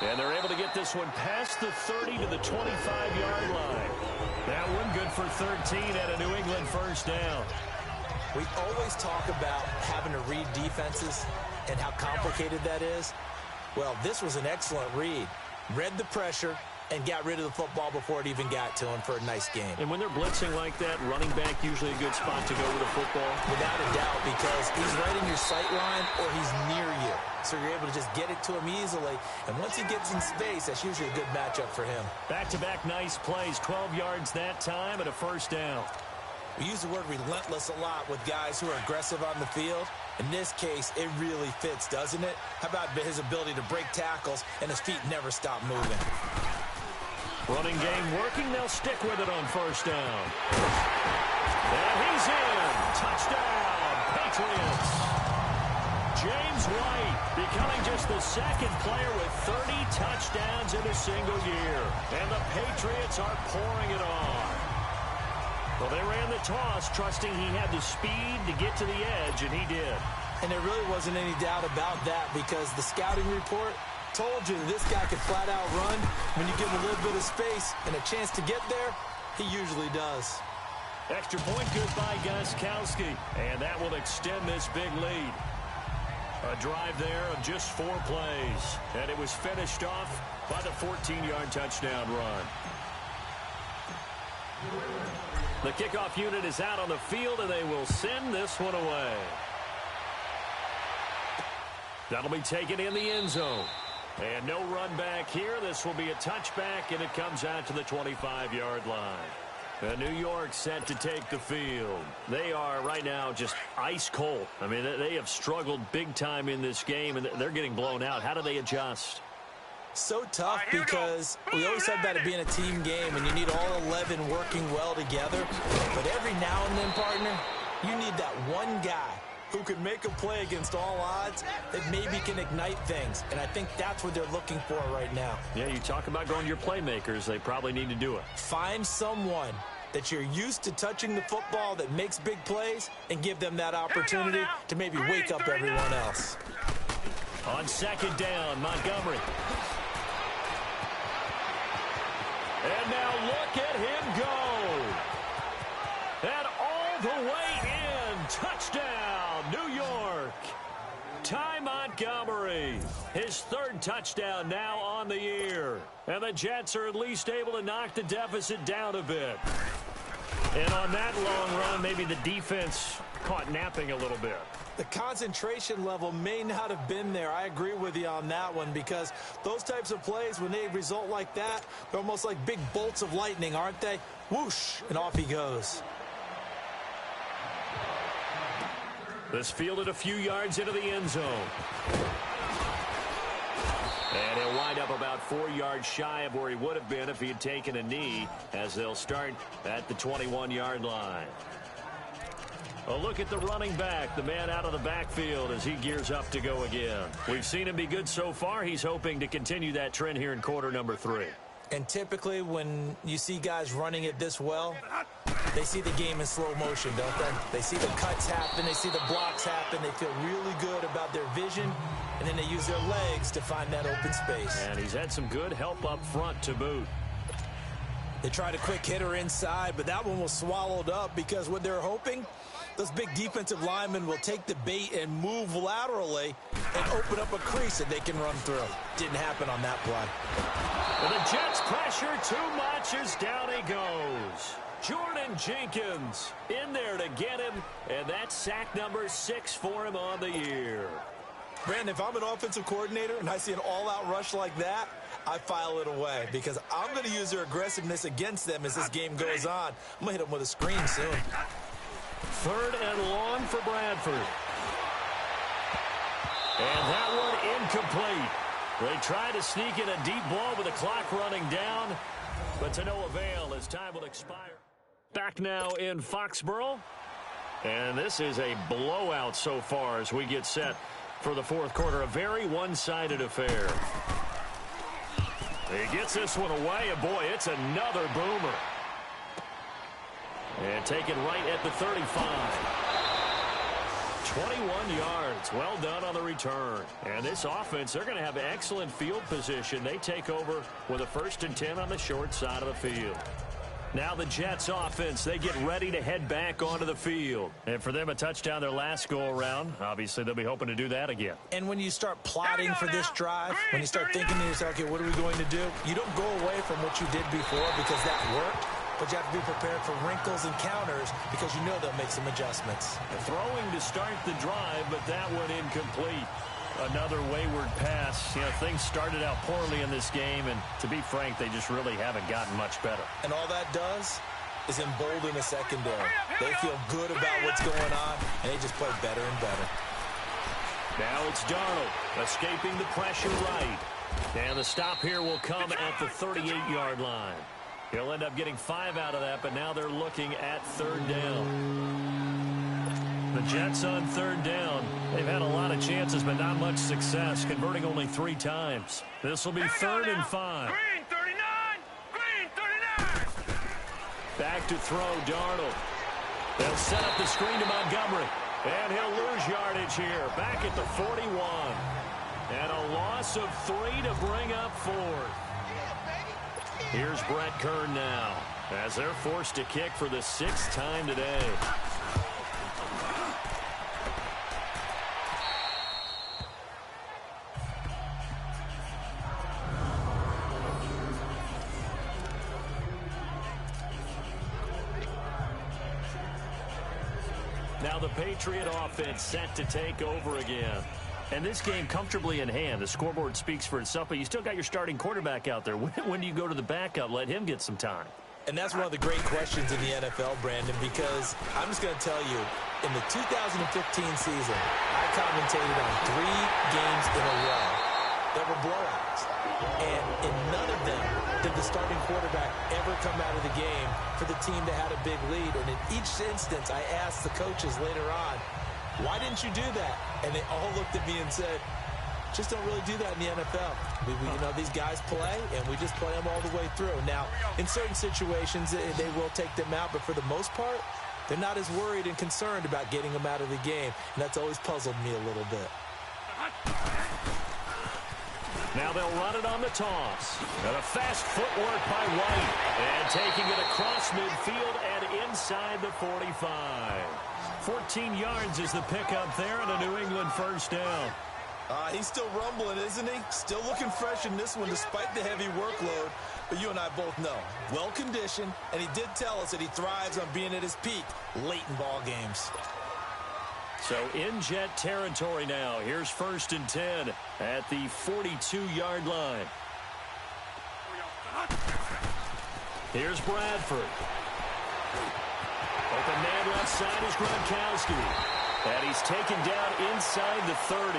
And they're able to get this one past the 30 to the 25-yard line. That one good for 13 and a New England first down. We always talk about having to read defenses and how complicated that is. Well, this was an excellent read. Read the pressure and got rid of the football before it even got to him for a nice game. And when they're blitzing like that, running back usually a good spot to go with the football? Without a doubt, because he's right in your sight line or he's near you. So you're able to just get it to him easily. And once he gets in space, that's usually a good matchup for him. Back-to-back nice plays, 12 yards that time and a first down. We use the word relentless a lot with guys who are aggressive on the field. In this case, it really fits, doesn't it? How about his ability to break tackles and his feet never stop moving? Running game working. They'll stick with it on first down. And he's in. Touchdown, Patriots. James White becoming just the second player with 30 touchdowns in a single year. And the Patriots are pouring it on. Well, they ran the toss, trusting he had the speed to get to the edge, and he did. And there really wasn't any doubt about that because the scouting report told you this guy could flat out run. When you give him a little bit of space and a chance to get there, he usually does. Extra point good by Gostkowski, and that will extend this big lead. A drive there of just 4 plays, and it was finished off by the 14-yard touchdown run. The kickoff unit is out on the field, and they will send this one away. That'll be taken in the end zone. And no run back here. This will be a touchback, and it comes out to the 25-yard line. And New York set to take the field. They are right now just ice cold. I mean, they have struggled big time in this game, and they're getting blown out. How do they adjust? So tough because we always said about it being a team game and you need all 11 working well together. But every now and then, partner, you need that one guy who can make a play against all odds that maybe can ignite things. And I think that's what they're looking for right now. Yeah, you talk about going to your playmakers. They probably need to do it. Find someone that you're used to touching the football that makes big plays and give them that opportunity to maybe wake up everyone else. On second down, Montgomery. And now look at him go. And all the way in. Touchdown, New York. Ty Montgomery. His 3rd touchdown now on the year. And the Jets are at least able to knock the deficit down a bit. And on that long run, maybe the defense caught napping a little bit. The concentration level may not have been there. I agree with you on that one because those types of plays, when they result like that, they're almost like big bolts of lightning, aren't they? Whoosh, and off he goes. This fielded a few yards into the end zone. And he'll wind up about 4 yards shy of where he would have been if he had taken a knee, as they'll start at the 21-yard line. A look at the running back, the man out of the backfield as he gears up to go again. We've seen him be good so far. He's hoping to continue that trend here in quarter number 3. And typically when you see guys running it this well, they see the game in slow motion, don't they? They see the cuts happen. They see the blocks happen. They feel really good about their vision, and then they use their legs to find that open space. And he's had some good help up front to boot. They tried a quick hitter inside, but that one was swallowed up because what they're hoping, those big defensive linemen will take the bait and move laterally and open up a crease that they can run through. Didn't happen on that play. And the Jets pressure too much as down he goes. Jordan Jenkins in there to get him, and that's sack number 6 for him on the year. Brandon, if I'm an offensive coordinator and I see an all-out rush like that, I file it away because I'm going to use their aggressiveness against them as this game goes on. I'm going to hit them with a screen soon. 3rd and long for Bradford. And that one incomplete. They try to sneak in a deep ball with the clock running down, but to no avail as time will expire. Back now in Foxborough. And this is a blowout so far as we get set for the 4th quarter. A very one-sided affair. He gets this one away, and boy, it's another boomer. And taken right at the 35. 21 yards. Well done on the return. And this offense, they're going to have excellent field position. They take over with a 1st and 10 on the short side of the field. Now the Jets offense, they get ready to head back onto the field. And for them, a touchdown their last go-around. Obviously, they'll be hoping to do that again. And when you start plotting for this drive, when you start thinking to yourself, okay, what are we going to do? You don't go away from what you did before because that worked, but you have to be prepared for wrinkles and counters because you know they'll make some adjustments. Throwing to start the drive, but that one incomplete. Another wayward pass. You know, things started out poorly in this game, and to be frank, they just really haven't gotten much better. And all that does is embolden the secondary. They feel good about what's going on, and they just play better and better. Now it's Darnold escaping the pressure right. And the stop here will come at the 38-yard line. He'll end up getting 5 out of that, but now they're looking at 3rd down. The Jets on 3rd down. They've had a lot of chances, but not much success, converting only 3 times. This will be 3rd and 5. Green 39! Green 39! Back to throw, Darnold. They'll set up the screen to Montgomery. And he'll lose yardage here, back at the 41. And a loss of 3 to bring up 4th. Here's Brett Kern now, as they're forced to kick for the 6th time today. Now the Patriot offense set to take over again. And this game comfortably in hand. The scoreboard speaks for itself, but you still got your starting quarterback out there. When do you go to the backup? Let him get some time. And that's one of the great questions in the NFL, Brandon, because I'm just going to tell you, in the 2015 season, I commentated on 3 games in a row that were blowouts. And in none of them did the starting quarterback ever come out of the game for the team that had a big lead. And in each instance, I asked the coaches later on, why didn't you do that? And they all looked at me and said, just don't really do that in the NFL. You know, these guys play, and we just play them all the way through. Now, in certain situations, they will take them out, but for the most part, they're not as worried and concerned about getting them out of the game, and that's always puzzled me a little bit. Now they'll run it on the toss. And a fast footwork by White. And taking it across midfield and inside the 45. 14 yards is the pickup there and a New England 1st down. He's still rumbling, isn't he? Still looking fresh in this one despite the heavy workload. But you and I both know, well-conditioned, and he did tell us that he thrives on being at his peak late in ball games. So in Jet territory now. Here's 1st and 10 at the 42-yard line. Here's Bradford. Open man left side is Gronkowski. And he's taken down inside the 30.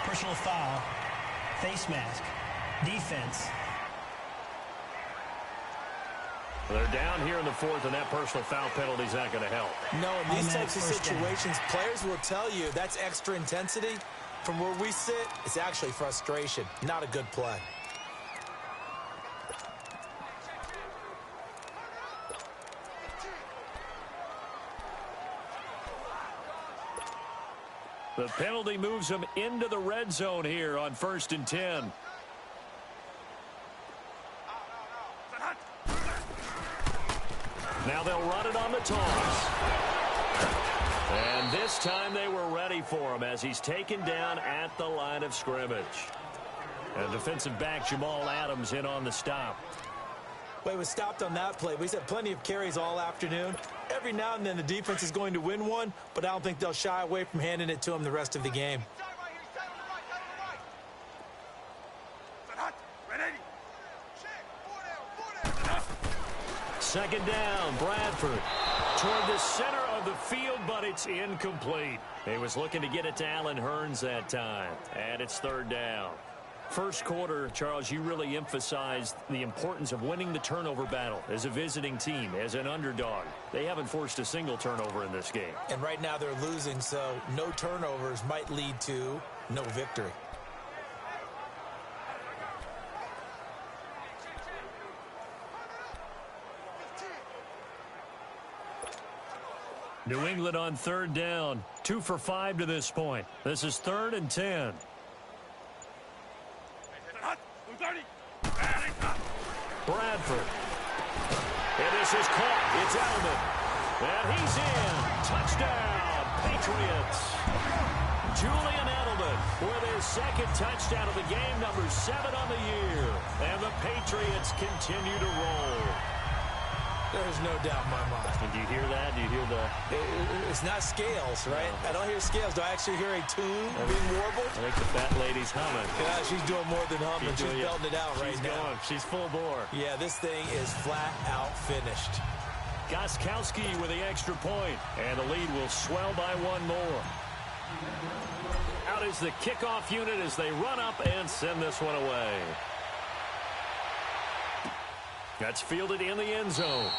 Personal foul. Face mask. Defense. They're down here in the 4th, and that personal foul penalty is not going to help. No, in these types of situations, players will tell you that's extra intensity. From where we sit, it's actually frustration. Not a good play. The penalty moves them into the red zone here on 1st and 10. Now they'll run it on the toss. And this time they were ready for him as he's taken down at the line of scrimmage. And defensive back Jamal Adams in on the stop. Well, he was stopped on that play. We've had plenty of carries all afternoon. Every now and then the defense is going to win one, but I don't think they'll shy away from handing it to him the rest of the game. Second down, Bradford toward the center of the field, but it's incomplete. He was looking to get it to Allen Hurns that time, and it's 3rd down. First quarter, Charles, you really emphasized the importance of winning the turnover battle as a visiting team, as an underdog. They haven't forced a single turnover in this game. And right now they're losing, so no turnovers might lead to no victory. New England on third down. 2 for 5 to this point. This is 3rd and 10. Bradford. And this is caught. It's Edelman. And he's in. Touchdown, Patriots. Julian Edelman with his 2nd touchdown of the game, number 7 on the year. And the Patriots continue to roll. There's no doubt in my mind. And do you hear that? Do you hear the... It's not scales, right? I don't hear scales. Do I actually hear a tune being warbled? I think the fat lady's humming. Yeah, she's doing more than humming. She's belting it out right now. Going. She's full bore. Yeah, this thing is flat out finished. Gostkowski with the extra point. And the lead will swell by 1 more. Out is the kickoff unit as they run up and send this one away. That's fielded in the end zone.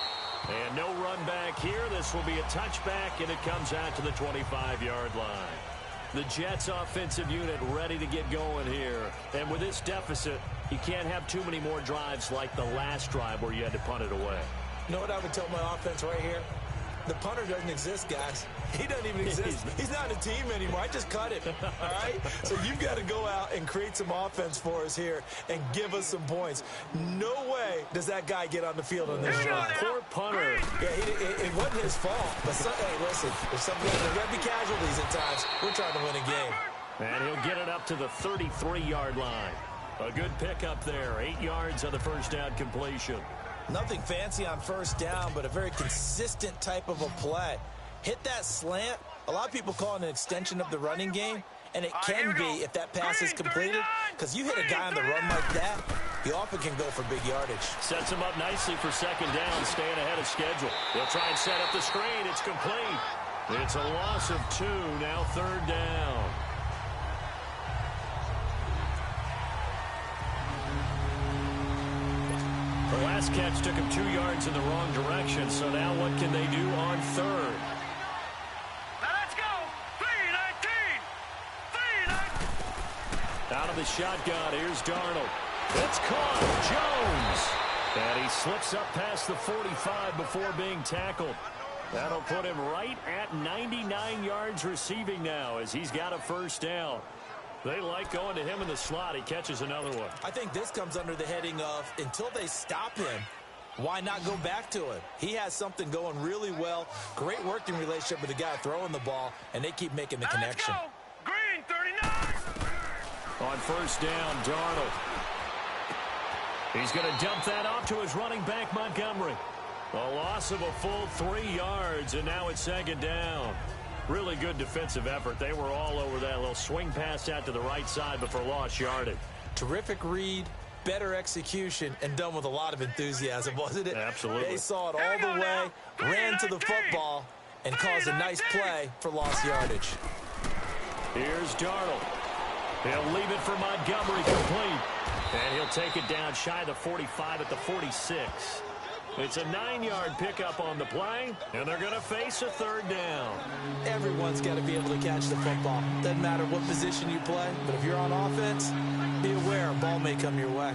And no run back here. This will be a touchback, and it comes out to the 25-yard line. The Jets offensive unit ready to get going here. And with this deficit, you can't have too many more drives like the last drive where you had to punt it away. You know what I would tell my offense right here? The punter doesn't exist, guys. He doesn't even exist. He's not a team anymore. I just cut him, all right? So you've got to go out and create some offense for us here and give us some points. No way does that guy get on the field on this drive. Poor punter. Yeah, it wasn't his fault. But, hey, listen, there's going to be casualties at times. We're trying to win a game. And he'll get it up to the 33-yard line. A good pickup there. 8 yards on the first down completion. Nothing fancy on first down, but a very consistent type of a play. Hit that slant. A lot of people call it an extension of the running game, and it can be if that pass is completed, because you hit a guy on the run like that, he often can go for big yardage. Sets him up nicely for 2nd down, staying ahead of schedule. They'll try and set up the screen. It's complete. It's a loss of 2, now 3rd down. The last catch took him 2 yards in the wrong direction, so now what can they do on 3rd? Now let's go. 3-19. 3-19. Out of the shotgun, here's Darnold. It's caught. Jones. And he slips up past the 45 before being tackled. That'll put him right at 99 yards receiving now as he's got a first down. They like going to him in the slot. He catches another one. I think this comes under the heading of until they stop him, why not go back to him? He has something going really well. Great working relationship with the guy throwing the ball, and they keep making the connection. Let's go. Green 39. On first down, Darnold. He's going to dump that off to his running back, Montgomery. A loss of a full 3 yards, and now it's 2nd down. Really good defensive effort. They were all over that little swing pass out to the right side before lost yardage. Terrific read, better execution, and done with a lot of enthusiasm, wasn't it? Absolutely. They saw it all the way, ran to the football, and caused a nice play for lost yardage. Here's Darnold. He'll leave it for Montgomery complete. And he'll take it down shy of the 45 at the 46. It's a 9-yard pickup on the play, and they're going to face a 3rd down. Everyone's got to be able to catch the football. Doesn't matter what position you play, but if you're on offense, be aware a ball may come your way.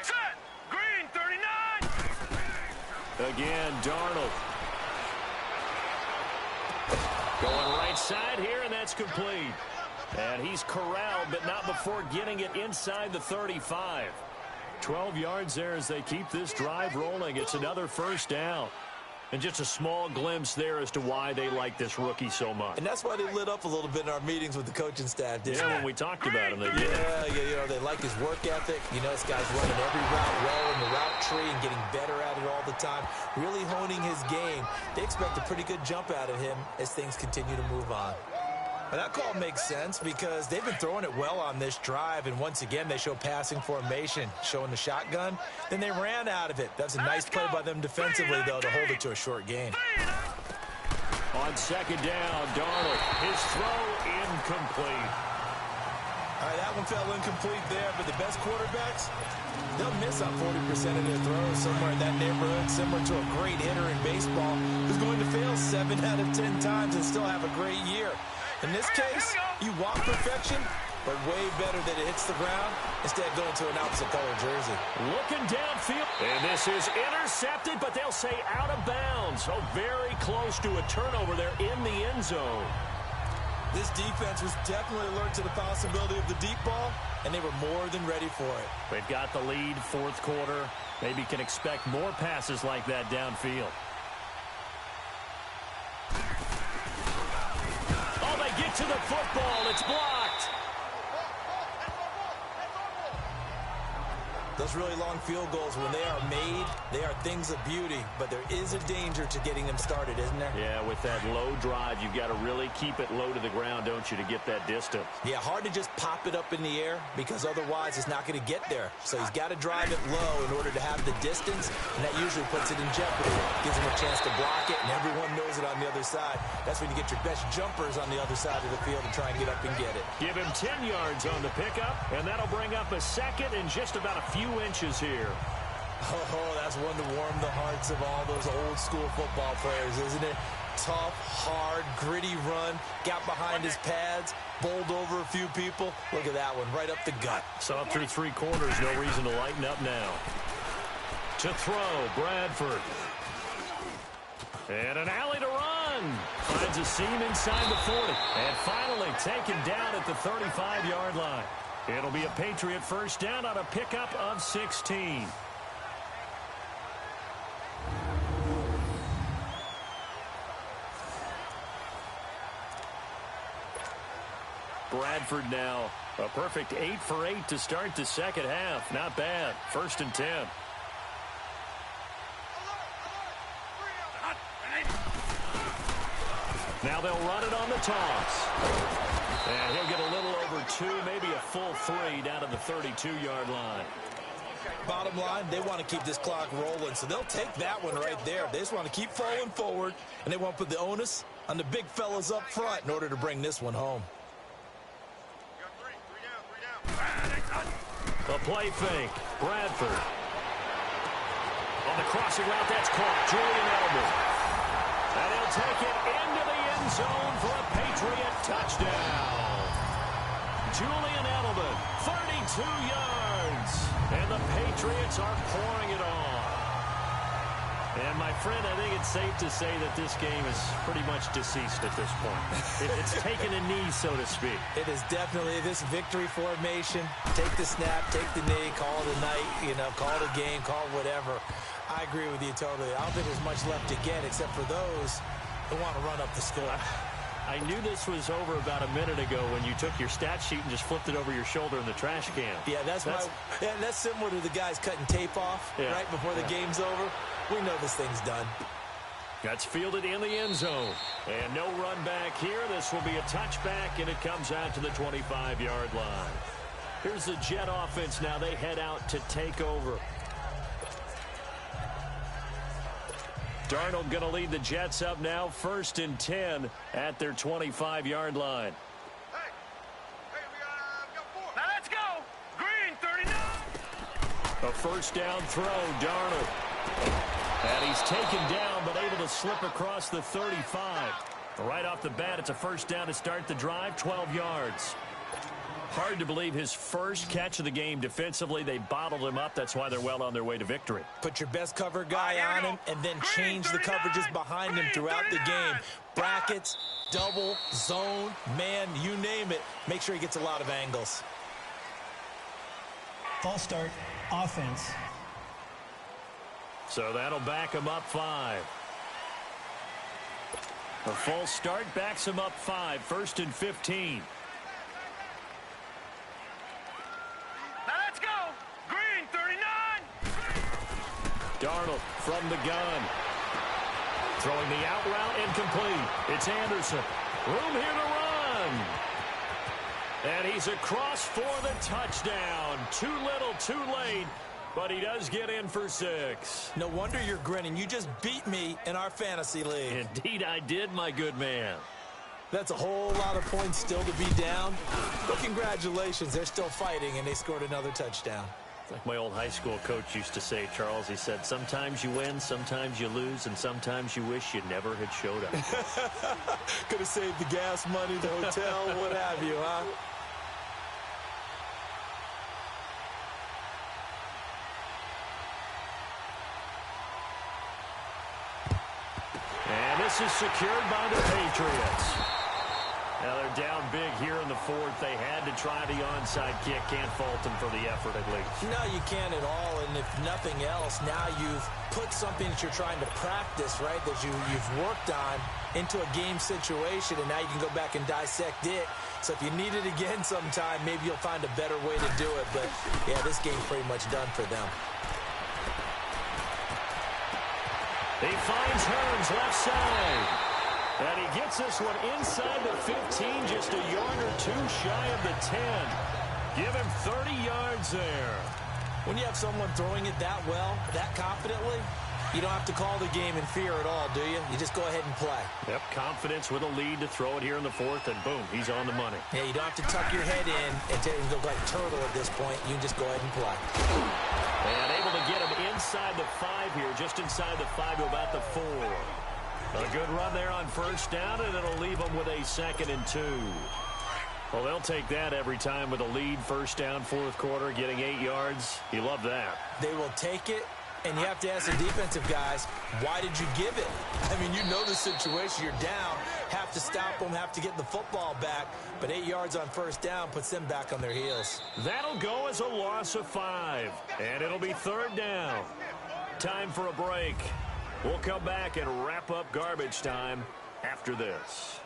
Set. Green 39. Again, Darnold. Going right side here, and that's complete. And he's corralled, but not before getting it inside the 35. 12 yards there as they keep this drive rolling. It's another first down. And just a small glimpse there as to why they like this rookie so much. And that's why they lit up a little bit in our meetings with the coaching staff, didn't they? When we talked about him, they did. Yeah, they like his work ethic. You know, this guy's running every route well in the route tree and getting better at it all the time. Really honing his game. They expect a pretty good jump out of him as things continue to move on. And that call makes sense because they've been throwing it well on this drive, and once again they show passing formation, showing the shotgun. Then they ran out of it. That's a nice play by them defensively, though, to hold it to a short gain. On 2nd down, Darnold. His throw incomplete. All right, that one fell incomplete there, but the best quarterbacks, they'll miss on 40% of their throws somewhere in that neighborhood, similar to a great hitter in baseball who's going to fail 7 out of 10 times and still have a great year. In this case, you want perfection, but way better that it hits the ground instead of going to an opposite color jersey. Looking downfield. And this is intercepted, but they'll say out of bounds. So very close to a turnover there in the end zone. This defense was definitely alert to the possibility of the deep ball, and they were more than ready for it. They've got the lead, fourth quarter. Maybe can expect more passes like that downfield. Oh, they get to the football. It's blocked. Those really long field goals, when they are made, they are things of beauty, but there is a danger to getting them started, isn't there? Yeah, with that low drive, you've got to really keep it low to the ground, don't you, to get that distance. Yeah, hard to just pop it up in the air because otherwise it's not going to get there. So he's got to drive it low in order to have the distance, and that usually puts it in jeopardy. Gives him a chance to block it, and everyone knows it on the other side. That's when you get your best jumpers on the other side of the field and try and get up and get it. Give him 10 yards on the pickup, and that'll bring up a second and just about a few inches here. Oh, that's one to warm the hearts of all those old school football players, isn't it? Tough, hard, gritty run, got behind his pads, bowled over a few people. Look at that one, right up the gut. Saw through three quarters, no reason to lighten up now. To throw, Bradford. And an alley to run. Finds a seam inside the 40. And finally taken down at the 35-yard line. It'll be a Patriot first down on a pickup of 16. Bradford now a perfect 8 for 8 to start the second half. Not bad. First and 10. Now they'll run it on the toss. And he'll get a little over 2, maybe a full 3 down to the 32-yard line. Bottom line, they want to keep this clock rolling, so they'll take that one right there. They just want to keep falling forward, and they want to put the onus on the big fellas up front in order to bring this one home. A play fake. Bradford. On the crossing route, that's caught. Julian Edelman. And he'll take it into the end zone for a Patriot touchdown. Julian Edelman, 32 yards. And the Patriots are pouring it on. And, my friend, I think it's safe to say that this game is pretty much deceased at this point. It's taken a knee, so to speak. It is definitely this victory formation. Take the snap, take the knee, call it a night, call it a game, call it whatever. I agree with you totally. I don't think there's much left to get except for those who want to run up the score. I knew this was over about a minute ago when you took your stat sheet and just flipped it over your shoulder in the trash can. Yeah, that's similar to the guys cutting tape off right before the game's over. We know this thing's done. That's fielded in the end zone. And no run back here. This will be a touchback, and it comes out to the 25-yard line. Here's the Jet offense now. They head out to take over. Darnold going to lead the Jets up now, 1st and 10 at their 25-yard line. Now let's go. Green, 39. A first down throw, Darnold. And he's taken down, but able to slip across the 35. Right off the bat, it's a first down to start the drive, 12 yards. Hard to believe his first catch of the game defensively. They bottled him up. That's why they're well on their way to victory. Put your best cover guy on him and then change the coverages behind him throughout the game. Brackets, double, zone, man, you name it. Make sure he gets a lot of angles. False start, offense. So that'll back him up 5. A false start backs him up 5. 1st and 15. Darnold from the gun. Throwing the out route incomplete. It's Anderson. Room here to run. And he's across for the touchdown. Too little, too late. But he does get in for 6. No wonder you're grinning. You just beat me in our fantasy league. Indeed I did, my good man. That's a whole lot of points still to be down. But congratulations, they're still fighting, and they scored another touchdown. Like my old high school coach used to say, Charles, he said, sometimes you win, sometimes you lose, and sometimes you wish you never had showed up. Could have saved the gas money, the hotel, what have you, huh? this is secured by the Patriots. Now they're down big here in the fourth. They had to try the onside kick. Can't fault them for the effort at least. No, you can't at all. And if nothing else, now you've put something that you're trying to practice, right, that you've worked on into a game situation, and now you can go back and dissect it. So if you need it again sometime, maybe you'll find a better way to do it. But, yeah, this game's pretty much done for them. He finds Hearns left side. And he gets this one inside the 15, just a yard or two shy of the 10. Give him 30 yards there. When you have someone throwing it that well, that confidently, you don't have to call the game in fear at all, do you? You just go ahead and play. Yep, confidence with a lead to throw it here in the fourth, and boom, he's on the money. Yeah, you don't have to tuck your head in and go like turtle at this point. You can just go ahead and play. And able to get him inside the 5 here, just inside the 5 to about the 4. A good run there on first down, and it'll leave them with a 2nd and 2. Well, they'll take that every time with a lead, first down, fourth quarter, getting 8 yards. You love that. They will take it, and you have to ask the defensive guys, why did you give it? I mean, you know the situation. You're down, have to stop them, have to get the football back, but 8 yards on first down puts them back on their heels. That'll go as a loss of 5, and it'll be 3rd down. Time for a break. We'll come back and wrap up garbage time after this.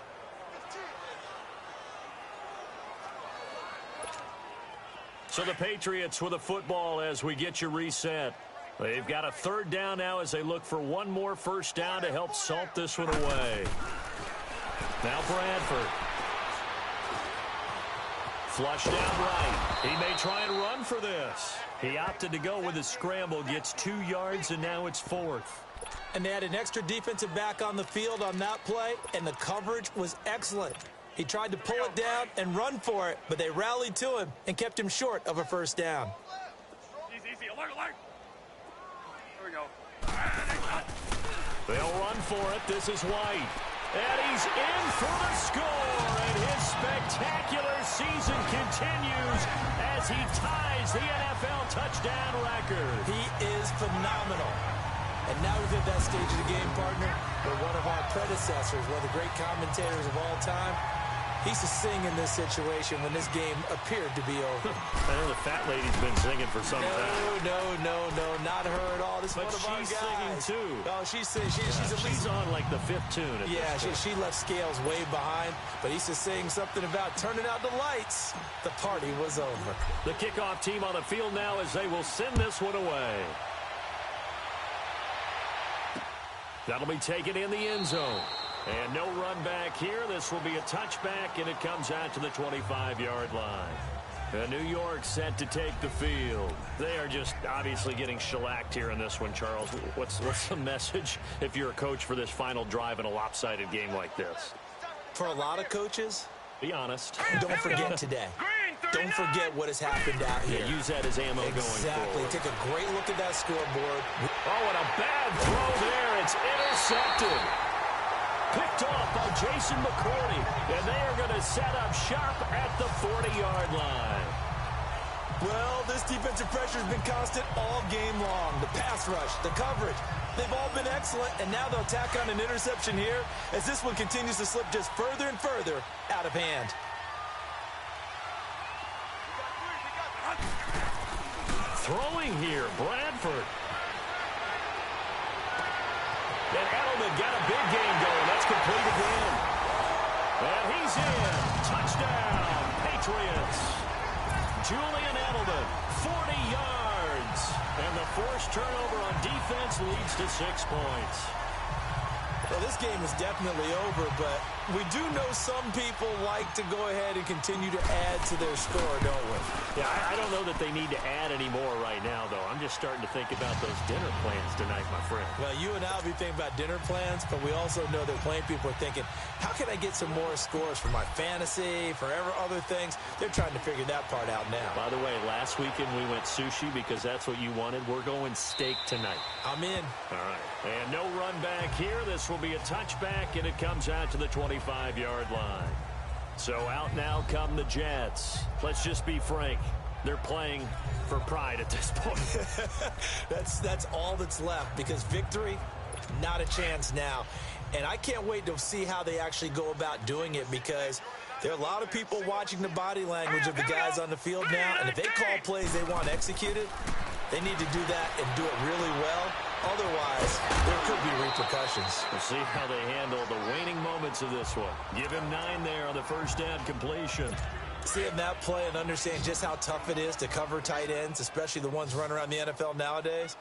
So the Patriots with a football as we get you reset. They've got a 3rd down now as they look for one more first down to help salt this one away. Now Bradford. Flush down right. He may try and run for this. He opted to go with a scramble, gets 2 yards, and now it's 4th. And they had an extra defensive back on the field on that play, and the coverage was excellent. He tried to pull it down and run for it, but they rallied to him and kept him short of a first down. Easy, alert, alert. There we go. They'll run for it. This is White. And he's in for the score, and his spectacular season continues as he ties the NFL touchdown record. He is phenomenal. And now we've hit that stage of the game, partner, where one of our predecessors, one of the great commentators of all time, he used to sing in this situation when this game appeared to be over. I know the fat lady's been singing for some time. No, not her at all. This is But one of our guys. she's singing too. Oh, she's at least on like the 5th tune. Yeah, she left Scales way behind, but he's just saying something about turning out the lights. The party was over. The kickoff team on the field now as they will send this one away. That'll be taken in the end zone. And no run back here. This will be a touchback, and it comes out to the 25-yard line. And New York set to take the field. They are just obviously getting shellacked here in this one, Charles. What's the message if you're a coach for this final drive in a lopsided game like this? For a lot of coaches, be honest. Don't forget today. Don't forget what has happened out here. Yeah, use that as ammo going forward. Take a great look at that scoreboard. Oh, and a bad throw there. It's intercepted. Picked off by Jason McCourty. And they are going to set up shop at the 40-yard line. Well, this defensive pressure has been constant all game long. The pass rush, the coverage, they've all been excellent. And now they'll tack on an interception here as this one continues to slip just further and further out of hand. Throwing here, Bradford. And Edelman got a big game going. That's complete again. And he's in. Touchdown, Patriots. Julian Edelman, 40 yards. And the forced turnover on defense leads to 6 points. Well, this game is definitely over, but we do know some people like to go ahead and continue to add to their score, don't we? Yeah, I don't know that they need to add any more right now, though. I'm just starting to think about those dinner plans tonight, my friend. Well, you and I will be thinking about dinner plans, but we also know that plenty of people are thinking, how can I get some more scores for my fantasy, for other things? They're trying to figure that part out now. By the way, last weekend we went sushi because that's what you wanted. We're going steak tonight. I'm in. All right. And no run back here. This will be a touchback, and it comes out to the 25-yard line. So out now come the Jets. Let's just be frank. They're playing for pride at this point. That's all that's left, because victory Not a chance now. And I can't wait to see how they actually go about doing it, because there are a lot of people watching the body language of the guys on the field now, and if they call plays they want executed, they need to do that and do it really well. Otherwise, there could be repercussions. We'll see how they handle the waning moments of this one. Give him 9 there on the first down completion. Seeing that play and understand just how tough it is to cover tight ends, especially the ones running around the NFL nowadays,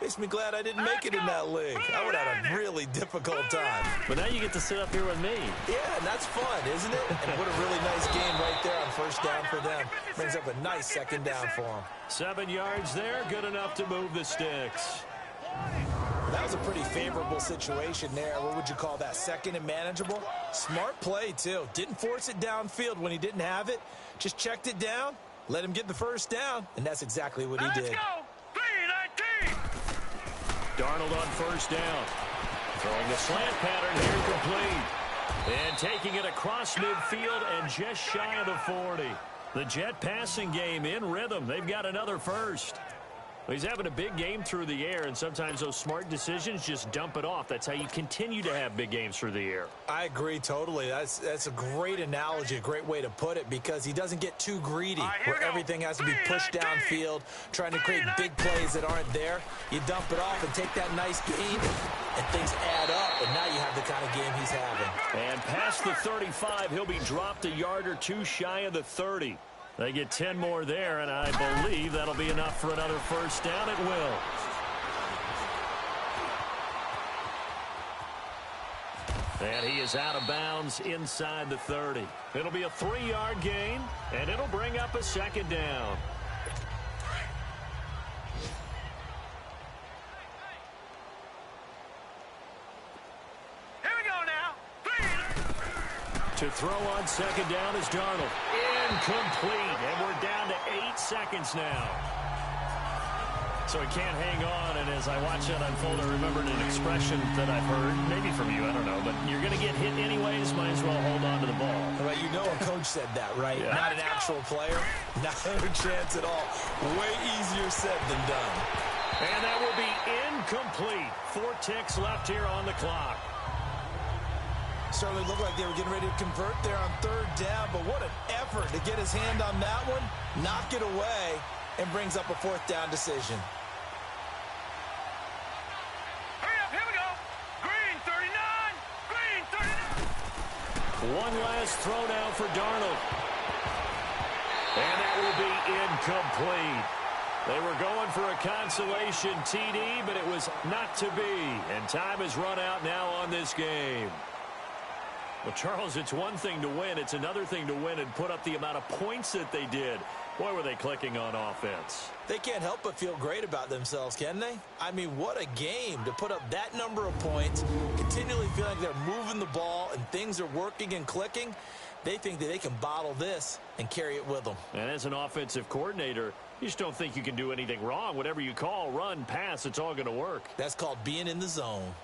makes me glad I didn't make it in that league. I would have had a really difficult time. But now you get to sit up here with me. Yeah, and that's fun, isn't it? And what a really nice game right there on first down for them. Brings up a nice second down for them. 7 yards there, good enough to move the sticks. That was a pretty favorable situation there. What would you call that? Second and manageable? Smart play, too. Didn't force it downfield when he didn't have it. Just checked it down, let him get the first down, and that's exactly what he did. Let's go! 3-19! Darnold on first down. Throwing the slant pattern here complete. And taking it across midfield and just shy of the 40. The Jet passing game in rhythm. They've got another first. He's having a big game through the air, and sometimes those smart decisions just dump it off. That's how you continue to have big games through the air. I agree totally. That's a great analogy, a great way to put it, because he doesn't get too greedy where everything has to be pushed downfield, trying to create big plays that aren't there. You dump it off and take that nice gain, and things add up, and now you have the kind of game he's having. And past the 35, he'll be dropped a yard or two shy of the 30. They get 10 more there, and I believe that'll be enough for another first down. It will. And he is out of bounds inside the 30. It'll be a 3-yard gain, and it'll bring up a second down. Here we go now. To throw on second down is Darnold. Incomplete, and we're down to 8 seconds now. So he can't hang on, and as I watch that unfold, I remembered an expression that I've heard, maybe from you, I don't know, but you're going to get hit anyways, might as well hold on to the ball. Well, you know a coach said that, right? Yeah. Not an actual player. Not a chance at all. Way easier said than done. And that will be incomplete. 4 ticks left here on the clock. Certainly looked like they were getting ready to convert there on third down, but what an effort to get his hand on that one, knock it away, and brings up a 4th down decision. Hurry up, here we go. Green 39. Green 39. One last throw now for Darnold. And that will be incomplete. They were going for a consolation TD, but it was not to be. And time has run out now on this game. Well, Charles, it's one thing to win. It's another thing to win and put up the amount of points that they did. Boy, were they clicking on offense. They can't help but feel great about themselves, can they? I mean, what a game to put up that number of points, continually feeling like they're moving the ball and things are working and clicking. They think that they can bottle this and carry it with them. And as an offensive coordinator, you just don't think you can do anything wrong. Whatever you call, run, pass, it's all going to work. That's called being in the zone.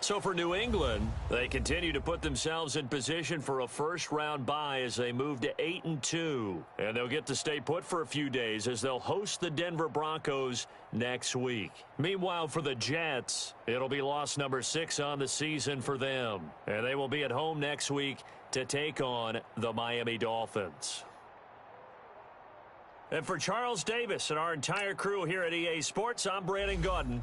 So for New England, they continue to put themselves in position for a first-round bye as they move to 8-2. And they'll get to stay put for a few days as they'll host the Denver Broncos next week. Meanwhile, for the Jets, it'll be loss number 6 on the season for them. And they will be at home next week to take on the Miami Dolphins. And for Charles Davis and our entire crew here at EA Sports, I'm Brandon Gaudin.